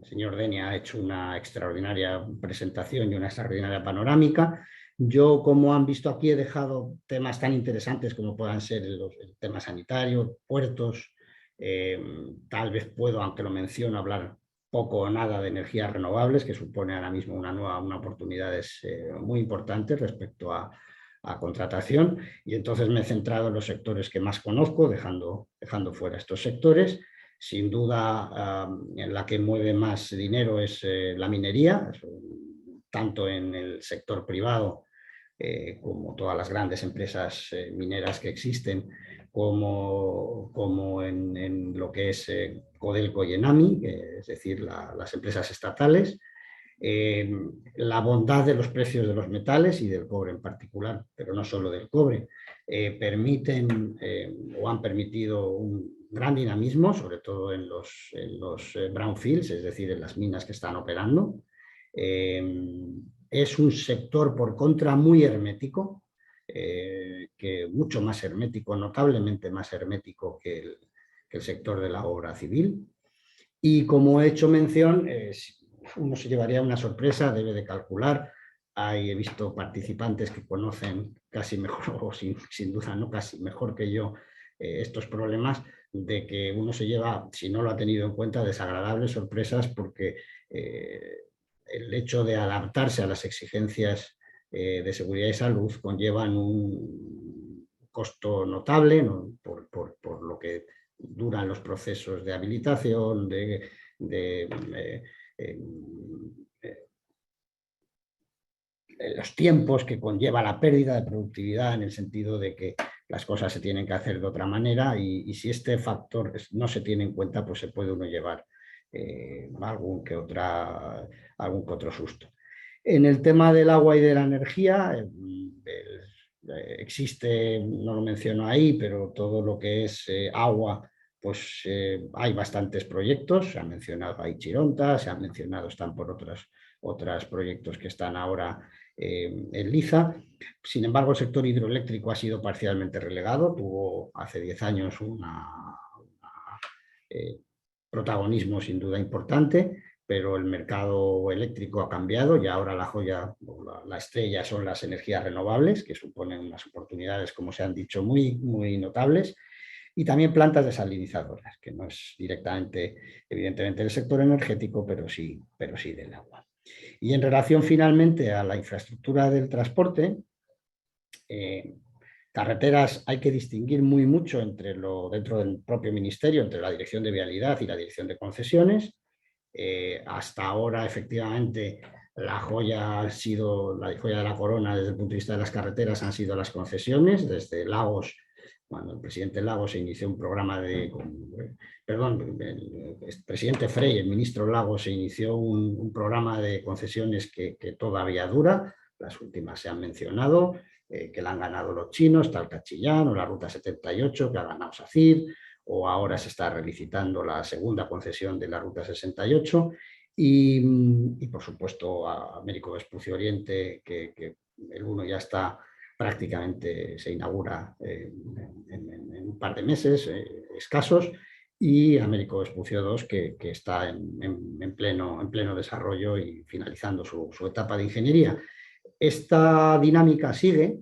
Speaker 5: señor Denia ha hecho una extraordinaria presentación y una extraordinaria panorámica, yo, como han visto aquí, he dejado temas tan interesantes como puedan ser el tema sanitario, puertos, tal vez puedo, aunque lo menciono, hablar poco o nada de energías renovables, que supone ahora mismo una oportunidades muy importantes respecto a contratación, y entonces me he centrado en los sectores que más conozco, dejando fuera estos sectores. Sin duda, en la que mueve más dinero es la minería, tanto en el sector privado como todas las grandes empresas mineras que existen, como en lo que es Codelco y Enami, es decir, las empresas estatales. La bondad de los precios de los metales y del cobre en particular, pero no solo del cobre, permiten o han permitido un gran dinamismo, sobre todo en los brownfields, es decir, en las minas que están operando. Es un sector, por contra, muy hermético, que mucho más hermético, notablemente más hermético que el sector de la obra civil. Y como he hecho mención, uno se llevaría una sorpresa, debe de calcular. He visto participantes que conocen casi mejor, o sin duda no casi mejor que yo, estos problemas, de que uno se lleva, si no lo ha tenido en cuenta, desagradables sorpresas, porque el hecho de adaptarse a las exigencias de seguridad y salud conllevan un costo notable, ¿no? por lo que duran los procesos de habilitación, los tiempos que conlleva la pérdida de productividad, en el sentido de que las cosas se tienen que hacer de otra manera, y si este factor no se tiene en cuenta, pues se puede uno llevar algún que otro susto. En el tema del agua y de la energía, existe, no lo menciono ahí, pero todo lo que es agua, pues hay bastantes proyectos. Se ha mencionado ahí Chironta, se han mencionado, están por otros proyectos que están ahora en liza. Sin embargo, el sector hidroeléctrico ha sido parcialmente relegado. Tuvo hace 10 años un protagonismo sin duda importante, pero el mercado eléctrico ha cambiado y ahora la joya, la estrella, son las energías renovables, que suponen unas oportunidades, como se han dicho, muy, muy notables. Y también plantas desalinizadoras, que no es directamente, evidentemente, del sector energético, pero sí del agua. Y en relación finalmente a la infraestructura del transporte, carreteras, hay que distinguir muy mucho dentro del propio ministerio, entre la Dirección de Vialidad y la Dirección de Concesiones. Hasta ahora, efectivamente, la joya de la corona desde el punto de vista de las carreteras han sido las concesiones. Desde Lagos, cuando el presidente Lagos se inició un programa el presidente Frey, el ministro Lagos, se inició un programa de concesiones que todavía dura, las últimas se han mencionado, que la han ganado los chinos, tal Cachillán, o la Ruta 78, que ha ganado SACIR, o ahora se está relicitando la segunda concesión de la Ruta 68, y por supuesto a Américo Vespucio Oriente, que el 1 ya está prácticamente, se inaugura en un par de meses escasos, y Américo Vespucio 2, que está en pleno desarrollo y finalizando su etapa de ingeniería. Esta dinámica sigue,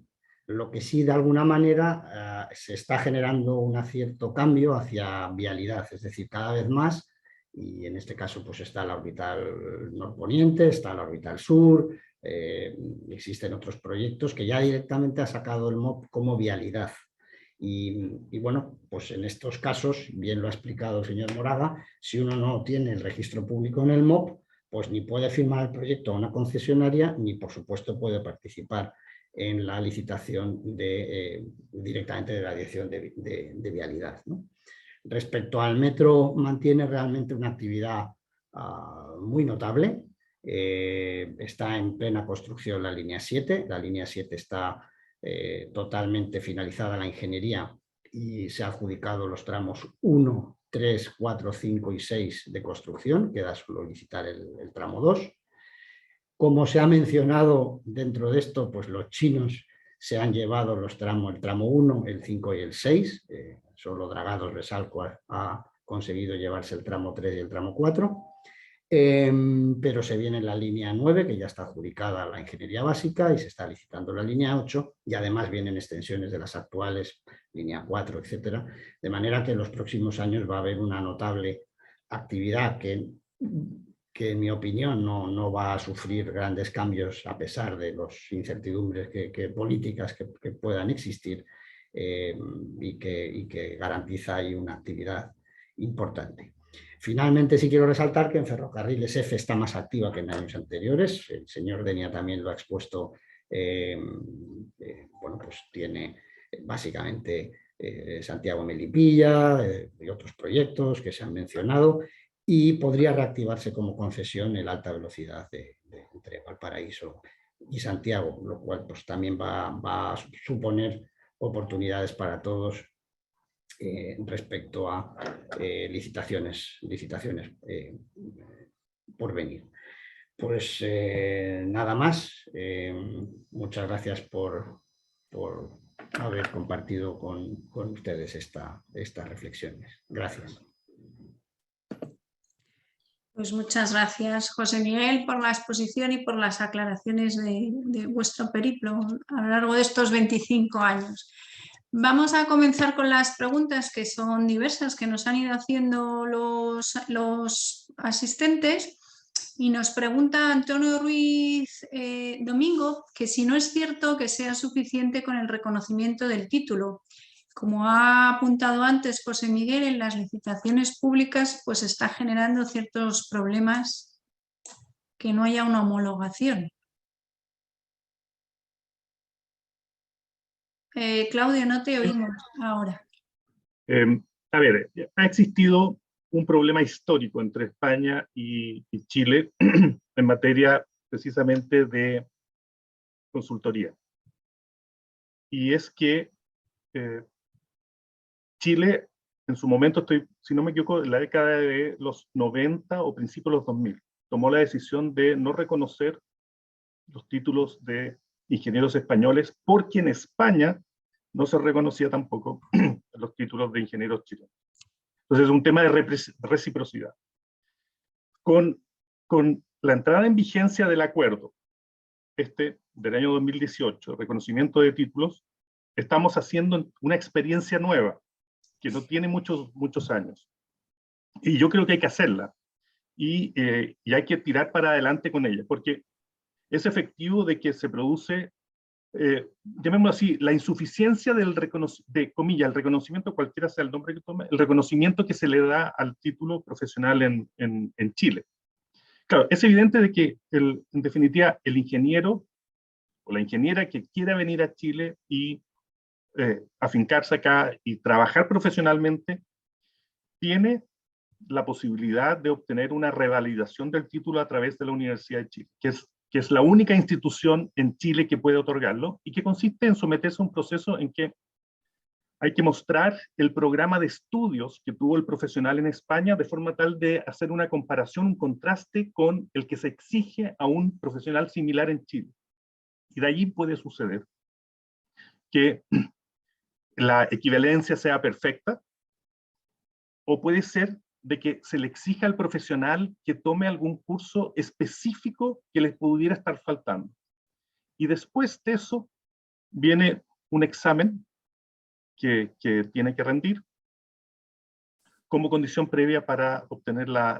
Speaker 5: lo que sí de alguna manera se está generando un cierto cambio hacia vialidad, es decir, cada vez más, y en este caso pues está la orbital norponiente, está la orbital sur, existen otros proyectos que ya directamente ha sacado el MOP como vialidad. Y bueno, pues en estos casos, bien lo ha explicado el señor Moraga, si uno no tiene el registro público en el MOP, pues ni puede firmar el proyecto a una concesionaria, ni por supuesto puede participar en la licitación directamente de la dirección de vialidad, ¿no? Respecto al metro, mantiene realmente una actividad muy notable. Está en plena construcción la línea 7. La línea 7 está totalmente finalizada la ingeniería y se ha adjudicado los tramos 1, 3, 4, 5 y 6 de construcción. Queda solo licitar el tramo 2. Como se ha mencionado dentro de esto, pues los chinos se han llevado el tramo 1, el 5 y el 6. Solo Dragados Resalco ha conseguido llevarse el tramo 3 y el tramo 4. Pero se viene la línea 9, que ya está adjudicada la ingeniería básica, y se está licitando la línea 8, y además vienen extensiones de las actuales, línea 4, etcétera, de manera que en los próximos años va a haber una notable actividad que en mi opinión no va a sufrir grandes cambios a pesar de las incertidumbres políticas que puedan existir, y que garantiza ahí una actividad importante. Finalmente, sí quiero resaltar que en Ferrocarriles F está más activa que en años anteriores. El señor Denia también lo ha expuesto. Bueno, pues tiene básicamente Santiago Melipilla y otros proyectos que se han mencionado, y podría reactivarse como concesión el alta velocidad entre Valparaíso y Santiago, lo cual pues también va a suponer oportunidades para todos respecto a licitaciones por venir. Pues nada más. Muchas gracias por haber compartido con ustedes estas reflexiones. Gracias.
Speaker 2: Pues muchas gracias, José Miguel, por la exposición y por las aclaraciones de vuestro periplo a lo largo de estos 25 años. Vamos a comenzar con las preguntas, que son diversas, que nos han ido haciendo los asistentes. Y nos pregunta Antonio Ruiz Domingo que si no es cierto que sea suficiente con el reconocimiento del título. Como ha apuntado antes José Miguel, en las licitaciones públicas pues está generando ciertos problemas que no haya una homologación. Claudio, no te oímos ahora.
Speaker 4: A ver, ha existido un problema histórico entre España y Chile en materia precisamente de consultoría. Y es que Chile, en su momento, si no me equivoco, en la década de los 90 o principios de los 2000, tomó la decisión de no reconocer los títulos de ingenieros españoles, porque en España no se reconocía tampoco los títulos de ingenieros chilenos. Entonces es un tema de reciprocidad. Con la entrada en vigencia del acuerdo, del año 2018, reconocimiento de títulos, estamos haciendo una experiencia nueva, que no tiene muchos años. Y yo creo que hay que hacerla. Y hay que tirar para adelante con ella, porque es efectivo de que se produce, llamémoslo así, la insuficiencia del reconocimiento, cualquiera sea el nombre que tome, el reconocimiento que se le da al título profesional en Chile. Claro, es evidente de que, en definitiva, el ingeniero o la ingeniera que quiera venir a Chile y afincarse acá y trabajar profesionalmente, tiene la posibilidad de obtener una revalidación del título a través de la Universidad de Chile, que que es la única institución en Chile que puede otorgarlo, y que consiste en someterse a un proceso en que hay que mostrar el programa de estudios que tuvo el profesional en España, de forma tal de hacer una comparación, un contraste con el que se exige a un profesional similar en Chile. Y de allí puede suceder que la equivalencia sea perfecta, o puede ser de que se le exija al profesional que tome algún curso específico que les pudiera estar faltando. Y después de eso viene un examen que tiene que rendir como condición previa para obtener la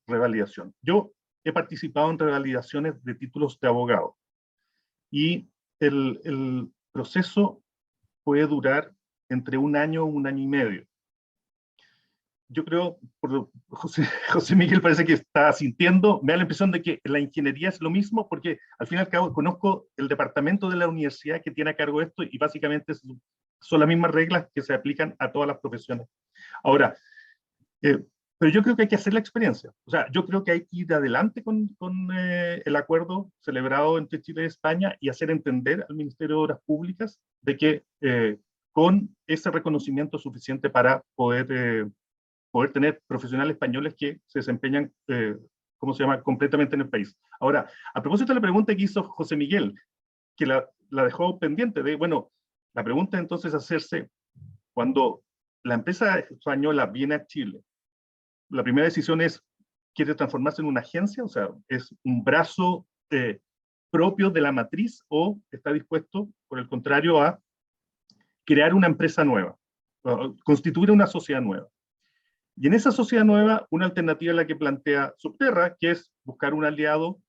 Speaker 4: revalidación. Yo he participado en revalidaciones de títulos de abogado, y el proceso puede durar entre un año y medio. Yo creo, José Miguel parece que está sintiendo, me da la impresión de que la ingeniería es lo mismo, porque al fin y al cabo conozco el departamento de la universidad que tiene a cargo esto, y básicamente son las mismas reglas que se aplican a todas las profesiones. Ahora, pero yo creo que hay que hacer la experiencia. O sea, yo creo que hay que ir adelante con el acuerdo celebrado entre Chile y España, y hacer entender al Ministerio de Obras Públicas de que con ese reconocimiento suficiente para poder tener profesionales españoles que se desempeñan, ¿cómo se llama?, completamente en el país. Ahora, a propósito de la pregunta que hizo José Miguel, que la dejó pendiente, bueno, la pregunta entonces es hacerse, cuando la empresa española viene a Chile, la primera decisión es, ¿quiere transformarse en una agencia? O sea, ¿es un brazo propio de la matriz, o está dispuesto, por el contrario, a crear una empresa nueva, constituir una sociedad nueva? Y en esa sociedad nueva, una alternativa es la que plantea Subterra, que es buscar un aliado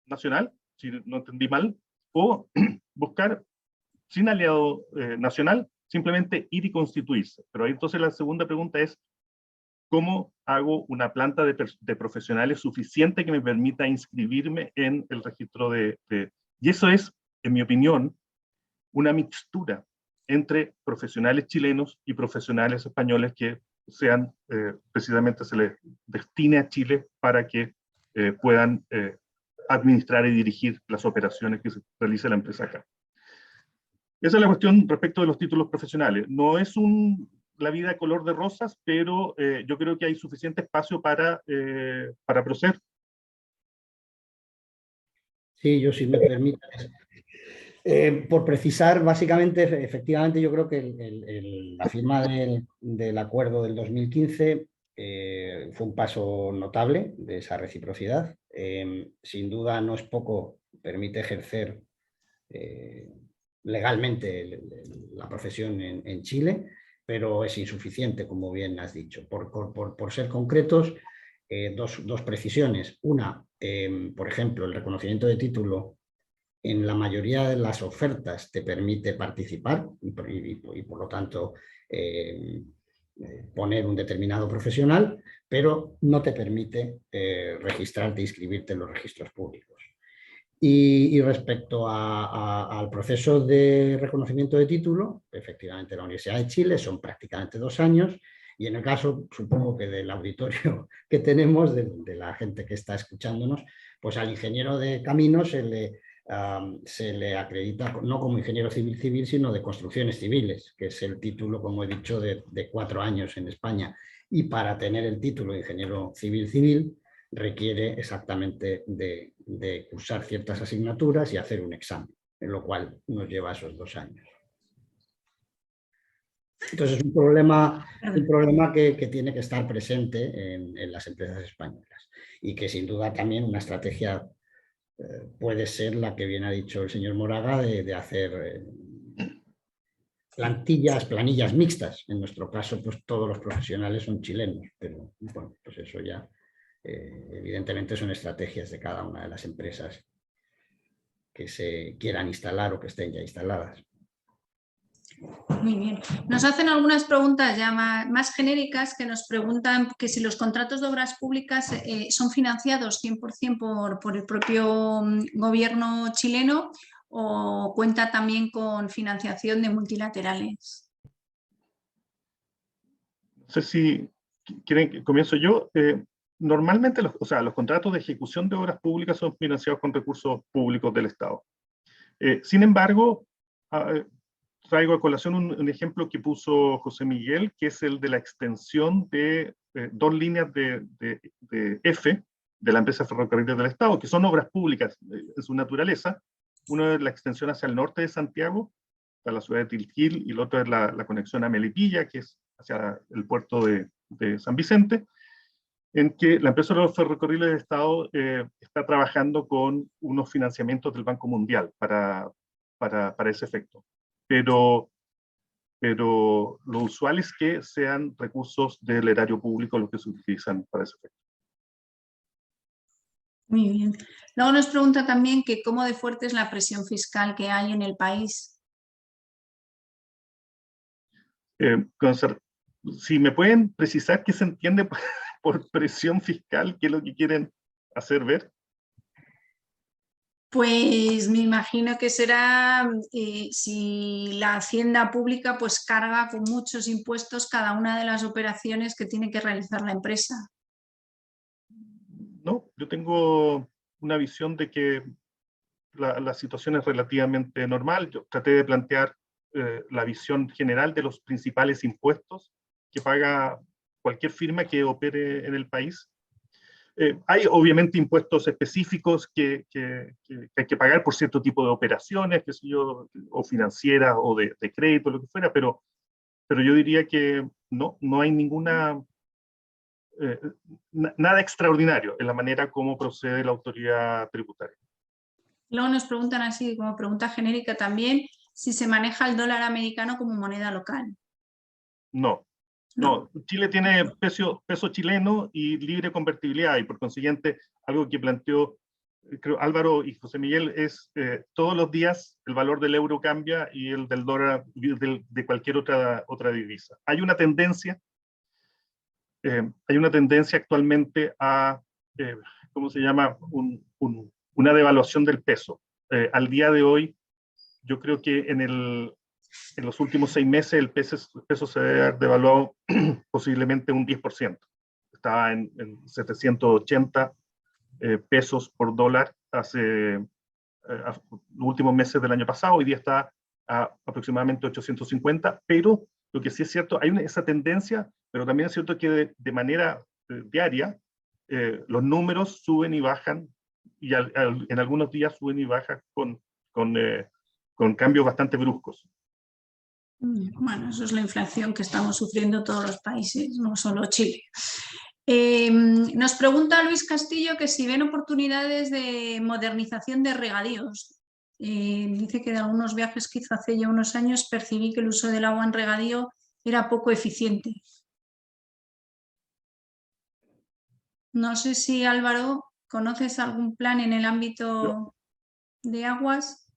Speaker 4: nacional, si no entendí mal, o buscar sin aliado nacional, simplemente ir y constituirse. Pero ahí entonces la segunda pregunta es, ¿cómo hago una planta de profesionales suficiente que me permita inscribirme en el registro Y eso es, en mi opinión, una mixtura entre profesionales chilenos y profesionales españoles que sean, precisamente se les destine a Chile para que puedan administrar y dirigir las operaciones que se realiza la empresa acá. Esa es la cuestión respecto de los títulos profesionales. No es la vida de color de rosas, pero yo creo que hay suficiente espacio para proceder.
Speaker 5: Sí, yo, si me permites. Por precisar, básicamente, efectivamente, yo creo que la firma del acuerdo del 2015 fue un paso notable de esa reciprocidad. Sin duda no es poco, permite ejercer legalmente la profesión en Chile, pero es insuficiente, como bien has dicho. Por ser concretos, dos precisiones. Una, por ejemplo, el reconocimiento de título en la mayoría de las ofertas te permite participar y por lo tanto poner un determinado profesional, pero no te permite registrarte e inscribirte en los registros públicos. Y respecto al proceso de reconocimiento de título, efectivamente la Universidad de Chile son prácticamente 2 años, y en el caso, supongo que del auditorio que tenemos, de la gente que está escuchándonos, pues al ingeniero de caminos se le acredita no como ingeniero civil, sino de construcciones civiles, que es el título, como he dicho, de 4 años en España. Y para tener el título de ingeniero civil requiere exactamente de cursar ciertas asignaturas y hacer un examen, en lo cual nos lleva a esos 2 años. Entonces es un problema que tiene que estar presente en las empresas españolas, y que sin duda también una estrategia puede ser la que bien ha dicho el señor Moraga, de hacer planillas mixtas. En nuestro caso, pues todos los profesionales son chilenos, pero bueno, pues eso ya evidentemente son estrategias de cada una de las empresas que se quieran instalar o que estén ya instaladas.
Speaker 2: Muy bien. Nos hacen algunas preguntas ya más genéricas, que nos preguntan que si los contratos de obras públicas son financiados 100% por el propio gobierno chileno, o cuenta también con financiación de multilaterales.
Speaker 4: No sé si quieren que comienzo yo. Normalmente los contratos de ejecución de obras públicas son financiados con recursos públicos del Estado. Sin embargo, traigo a colación un ejemplo que puso José Miguel, que es el de la extensión de 2 líneas de F de la empresa Ferrocarriles del Estado, que son obras públicas en su naturaleza. Una es la extensión hacia el norte de Santiago, a la ciudad de Tilquil, y la otra es la conexión a Melipilla, que es hacia el puerto de San Vicente, en que la empresa de los ferrocarriles del Estado está trabajando con unos financiamientos del Banco Mundial para ese efecto. Pero lo usual es que sean recursos del erario público los que se utilizan para ese efecto.
Speaker 2: Muy bien. Luego nos pregunta también que cómo de fuerte es la presión fiscal que hay en el país.
Speaker 4: Si me pueden precisar qué se entiende por presión fiscal, qué es lo que quieren hacer ver.
Speaker 2: Pues me imagino que será si la hacienda pública pues carga con muchos impuestos cada una de las operaciones que tiene que realizar la empresa.
Speaker 4: No, yo tengo una visión de que la situación es relativamente normal. Yo traté de plantear la visión general de los principales impuestos que paga cualquier firma que opere en el país. Hay obviamente impuestos específicos que hay que pagar por cierto tipo de operaciones, qué sé yo, o financieras o de crédito, lo que fuera, pero yo diría que no hay nada extraordinario en la manera como procede la autoridad tributaria.
Speaker 2: Luego nos preguntan así, como pregunta genérica también, si se maneja el dólar americano como moneda local.
Speaker 4: No. Chile tiene peso chileno y libre convertibilidad, y por consiguiente, algo que planteó creo Álvaro y José Miguel es todos los días el valor del euro cambia y el del dólar de cualquier otra divisa. Hay una tendencia actualmente a, ¿cómo se llama? Una devaluación del peso. Al día de hoy, yo creo que en los últimos 6 meses el peso se debe haber devaluado posiblemente un 10%. Estaba en 780 pesos por dólar hace los últimos meses del año pasado. Hoy día está a aproximadamente 850, pero lo que sí es cierto, hay esa tendencia, pero también es cierto que de manera diaria los números suben y bajan, y en algunos días suben y bajan con cambios bastante bruscos.
Speaker 2: Bueno, eso es la inflación que estamos sufriendo todos los países, no solo Chile. Nos pregunta Luis Castillo que si ven oportunidades de modernización de regadíos. Dice que de algunos viajes que hizo hace ya unos años percibí que el uso del agua en regadío era poco eficiente. No sé si, Álvaro, ¿conoces algún plan en el ámbito de aguas?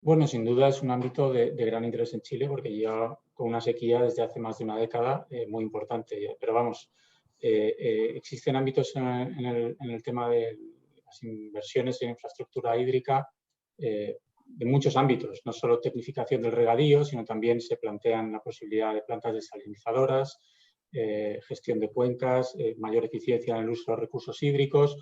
Speaker 3: Bueno, sin duda es un ámbito de gran interés en Chile porque lleva con una sequía desde hace más de una década muy importante. Pero vamos, existen ámbitos en el tema de las inversiones en infraestructura hídrica de muchos ámbitos, no solo tecnificación del regadío, sino también se plantean la posibilidad de plantas desalinizadoras, gestión de cuencas, mayor eficiencia en el uso de recursos hídricos.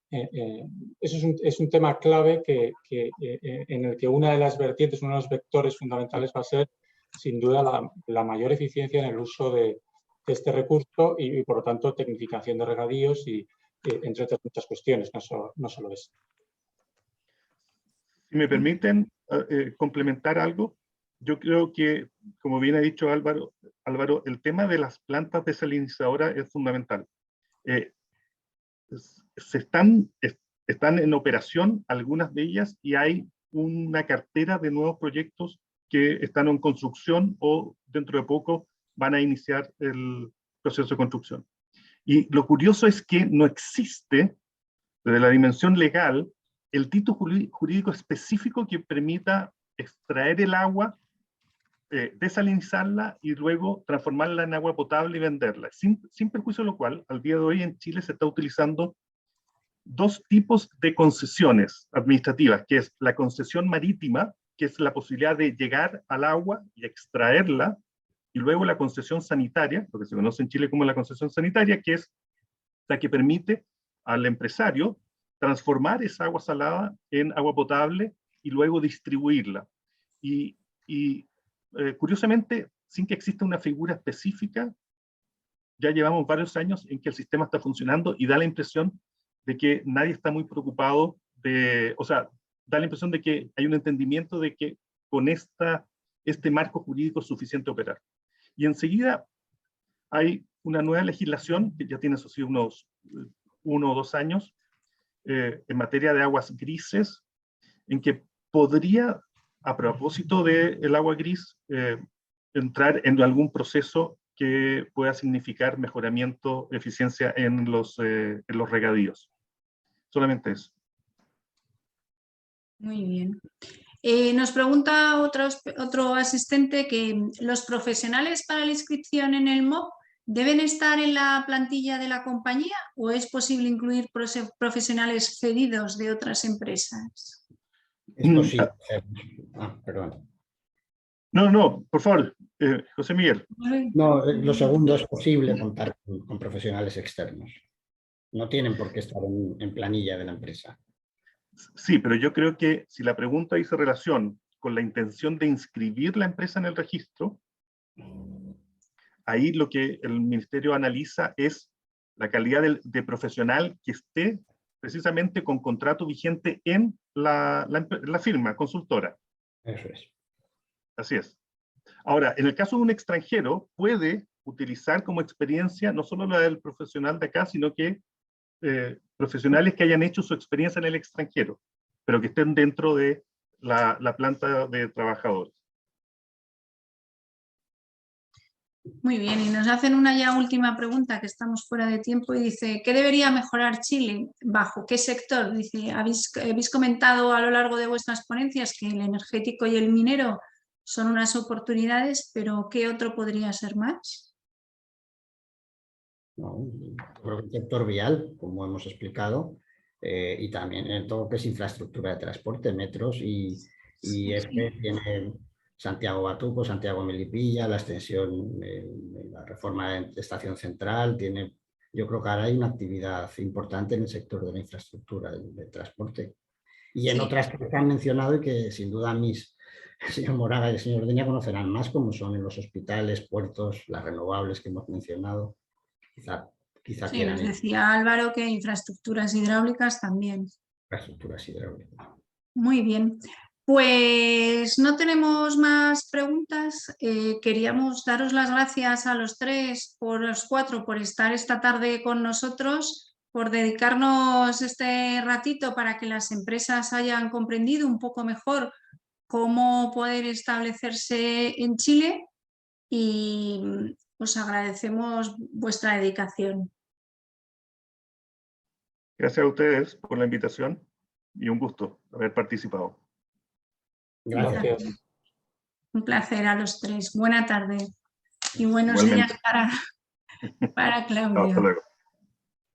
Speaker 3: Eso es un tema clave en el que una de las vertientes, uno de los vectores fundamentales va a ser, sin duda, la mayor eficiencia en el uso de este recurso y, por lo tanto, tecnificación de regadíos y, entre otras muchas cuestiones, no solo eso.
Speaker 4: Si me permiten complementar algo, yo creo que, como bien ha dicho Álvaro, el tema de las plantas desalinizadoras es fundamental. Están en operación algunas de ellas y hay una cartera de nuevos proyectos que están en construcción o dentro de poco van a iniciar el proceso de construcción. Y lo curioso es que no existe, desde la dimensión legal, el título jurídico específico que permita extraer el agua, desalinizarla y luego transformarla en agua potable y venderla. Sin perjuicio de lo cual, al día de hoy en Chile se está utilizando 2 tipos de concesiones administrativas, que es la concesión marítima, que es la posibilidad de llegar al agua y extraerla y luego la concesión sanitaria, lo que se conoce en Chile como la concesión sanitaria, que es la que permite al empresario transformar esa agua salada en agua potable y luego distribuirla. Y curiosamente, sin que exista una figura específica, ya llevamos varios años en que el sistema está funcionando y da la impresión de que nadie está muy preocupado da la impresión de que hay un entendimiento de que con este marco jurídico es suficiente operar. Y enseguida hay una nueva legislación que ya tiene eso sí unos 1 o 2 años en materia de aguas grises, en que podría, a propósito del agua gris, entrar en algún proceso que pueda significar mejoramiento, eficiencia en los regadíos. Solamente eso.
Speaker 2: Muy bien. Nos pregunta otro asistente que los profesionales para la inscripción en el MOP ¿deben estar en la plantilla de la compañía o es posible incluir profesionales cedidos de otras empresas?
Speaker 5: Es posible. Perdón.
Speaker 4: No, por favor, José Miguel.
Speaker 5: No, lo segundo, es posible contar con profesionales externos. No tienen por qué estar en planilla de la empresa.
Speaker 4: Sí, pero yo creo que si la pregunta dice relación con la intención de inscribir la empresa en el registro, ahí lo que el ministerio analiza es la calidad de profesional que esté precisamente con contrato vigente en la firma consultora.
Speaker 5: Eso es.
Speaker 4: Así es. Ahora, en el caso de un extranjero, puede utilizar como experiencia no solo la del profesional de acá, sino que profesionales que hayan hecho su experiencia en el extranjero, pero que estén dentro de la planta de trabajadores.
Speaker 2: Muy bien, y nos hacen una ya última pregunta, que estamos fuera de tiempo, y dice, ¿qué debería mejorar Chile? ¿Bajo qué sector? Dice, habéis comentado a lo largo de vuestras ponencias que el energético y el minero son unas oportunidades, pero ¿qué otro podría ser más?
Speaker 5: No, creo que el sector vial, como hemos explicado, y también en todo lo que es infraestructura de transporte, metros y tiene Santiago Batuco, Santiago Melipilla, la extensión, la reforma de Estación Central, yo creo que ahora hay una actividad importante en el sector de la infraestructura de transporte. Y en otras que se han mencionado y que sin duda el señor Moraga y el señor Deña conocerán más, como son en los hospitales, puertos, las renovables que hemos mencionado. Quizá
Speaker 2: sí, nos decía Álvaro que infraestructuras hidráulicas también.
Speaker 5: Infraestructuras hidráulicas.
Speaker 2: Muy bien. Pues no tenemos más preguntas. Queríamos daros las gracias a los cuatro, por estar esta tarde con nosotros, por dedicarnos este ratito para que las empresas hayan comprendido un poco mejor cómo poder establecerse en Chile, y os agradecemos vuestra dedicación.
Speaker 4: Gracias a ustedes por la invitación y un gusto haber participado.
Speaker 5: Gracias.
Speaker 2: Un placer a los tres. Buena tarde y buenos
Speaker 4: Igualmente.
Speaker 2: días para Claudia.
Speaker 4: Hasta luego.